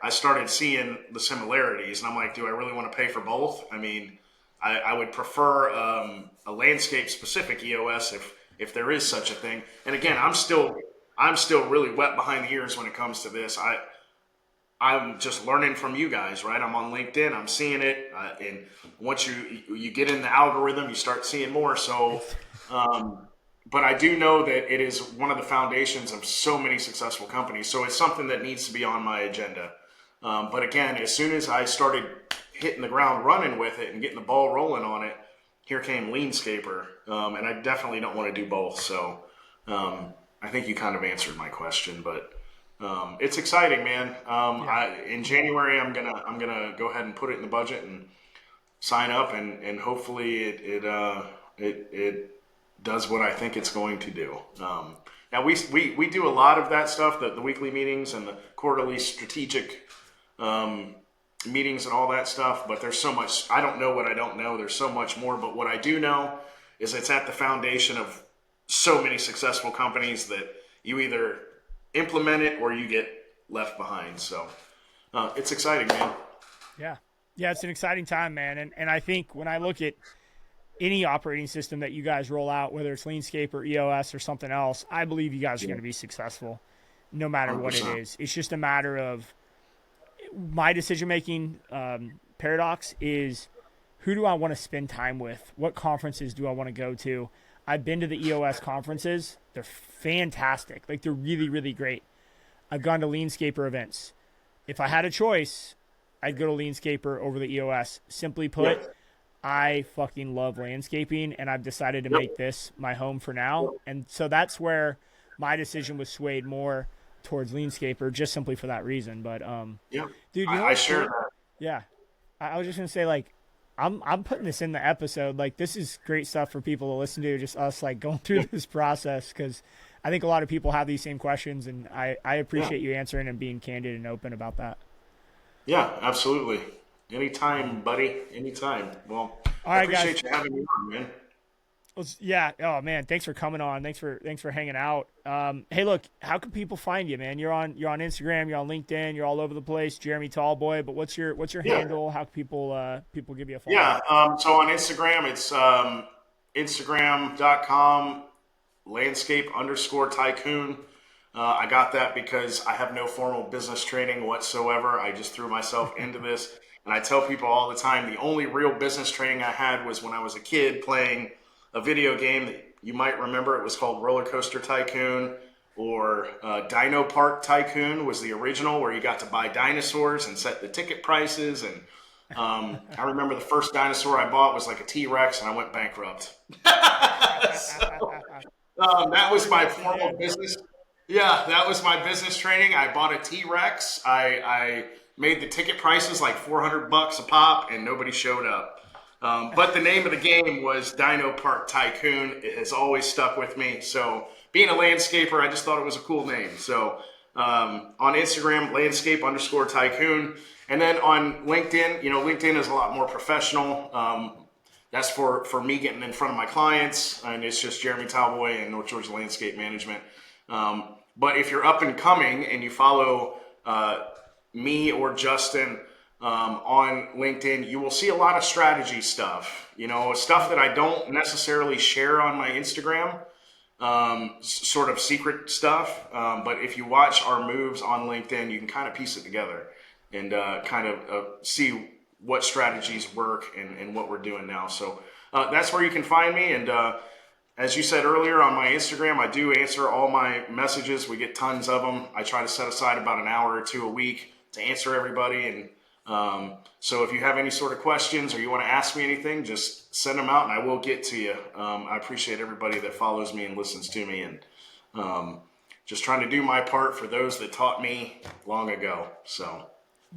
S2: I started seeing the similarities, and I'm like, do I really want to pay for both? I mean, I would prefer a landscape specific EOS if there is such a thing. And again, I'm still really wet behind the ears when it comes to this. I'm just learning from you guys, right? I'm on LinkedIn. I'm seeing it, and once you get in the algorithm, you start seeing more. So, but I do know that it is one of the foundations of so many successful companies. So it's something that needs to be on my agenda. But again, as soon as I started hitting the ground running with it and getting the ball rolling on it, here came Lean Scaper, and I definitely don't want to do both. So I think you kind of answered my question, but. It's exciting, man. In January, I'm gonna go ahead and put it in the budget and sign up, and hopefully it does what I think it's going to do. Now we do a lot of that stuff, the weekly meetings and the quarterly strategic meetings and all that stuff. But there's so much. I don't know what I don't know. There's so much more. But what I do know is it's at the foundation of so many successful companies that you either implement it or you get left behind. So it's exciting, man.
S1: Yeah, it's an exciting time, man. And I think when I look at any operating system that you guys roll out, whether it's Lean Scaper, EOS, or something else, I believe you guys are going to be successful no matter 100%. What it is. It's just a matter of my decision-making paradox is who do I want to spend time with? What conferences do I want to go to? I've been to the EOS conferences. They're fantastic. Like, they're really, really great. I've gone to Lean Scaper events. If I had a choice, I'd go to Lean Scaper over the EOS. Simply put, I fucking love landscaping, and I've decided to make this my home for now. And so that's where my decision was swayed more towards Lean Scaper, just simply for that reason. But, dude, you know
S2: I share that.
S1: Yeah. I was just going to say, like, I'm putting this in the episode. Like, this is great stuff for people to listen to, just us, like, going through this process, because I think a lot of people have these same questions, and I appreciate you answering and being candid and open about that.
S2: Yeah, absolutely. Anytime, buddy. Anytime. Well,
S1: all right,
S2: I appreciate
S1: guys.
S2: you having me on, man.
S1: Yeah. Oh man, thanks for coming on. Thanks for hanging out. Hey, look, how can people find you, man? You're on Instagram, you're on LinkedIn, you're all over the place. Jeremy Talboy. But what's your handle? How can people give you a follow?
S2: Yeah. So on Instagram, it's Instagram.com landscape_tycoon. I got that because I have no formal business training whatsoever. I just threw myself into this, and I tell people all the time the only real business training I had was when I was a kid playing a video game that you might remember. It was called Roller Coaster Tycoon, or Dino Park Tycoon was the original, where you got to buy dinosaurs and set the ticket prices. And I remember the first dinosaur I bought was like a T-Rex, and I went bankrupt. That was my formal business. Yeah, that was my business training. I bought a T-Rex. I made the ticket prices like $400 a pop, and nobody showed up. But the name of the game was Dino Park Tycoon. It has always stuck with me. So being a landscaper, I just thought it was a cool name. So on Instagram, landscape_tycoon. And then on LinkedIn, LinkedIn is a lot more professional. That's for me getting in front of my clients. And it's just Jeremy Talboy and North Georgia Landscape Management. But if you're up and coming and you follow me or Justin on LinkedIn, you will see a lot of strategy stuff, stuff that I don't necessarily share on my Instagram, sort of secret stuff. But if you watch our moves on LinkedIn, you can kind of piece it together and kind of see what strategies work and what we're doing now. So that's where you can find me. And as you said earlier, on my Instagram, I do answer all my messages. We get tons of them. I try to set aside about an hour or two a week to answer everybody. And so if you have any sort of questions or you want to ask me anything, just send them out and I will get to you. I appreciate everybody that follows me and listens to me, and just trying to do my part for those that taught me long ago. So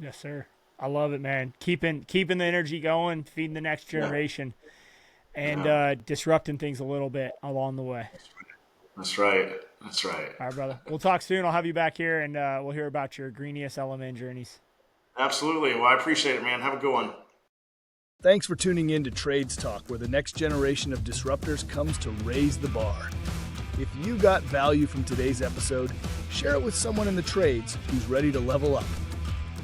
S1: yes, sir. I love it, man. Keeping the energy going, feeding the next generation, and disrupting things a little bit along the way.
S2: That's right. All
S1: right, brother. We'll talk soon. I'll have you back here, and we'll hear about your Greenius LMN journeys.
S2: Absolutely. Well, I appreciate it, man. Have a good one.
S3: Thanks for tuning in to Trades Talk, where the next generation of disruptors comes to raise the bar. If you got value from today's episode, share it with someone in the trades who's ready to level up.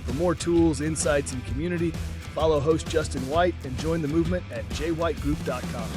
S3: For more tools, insights, and community, follow host Justin White and join the movement at jwhitegroup.com.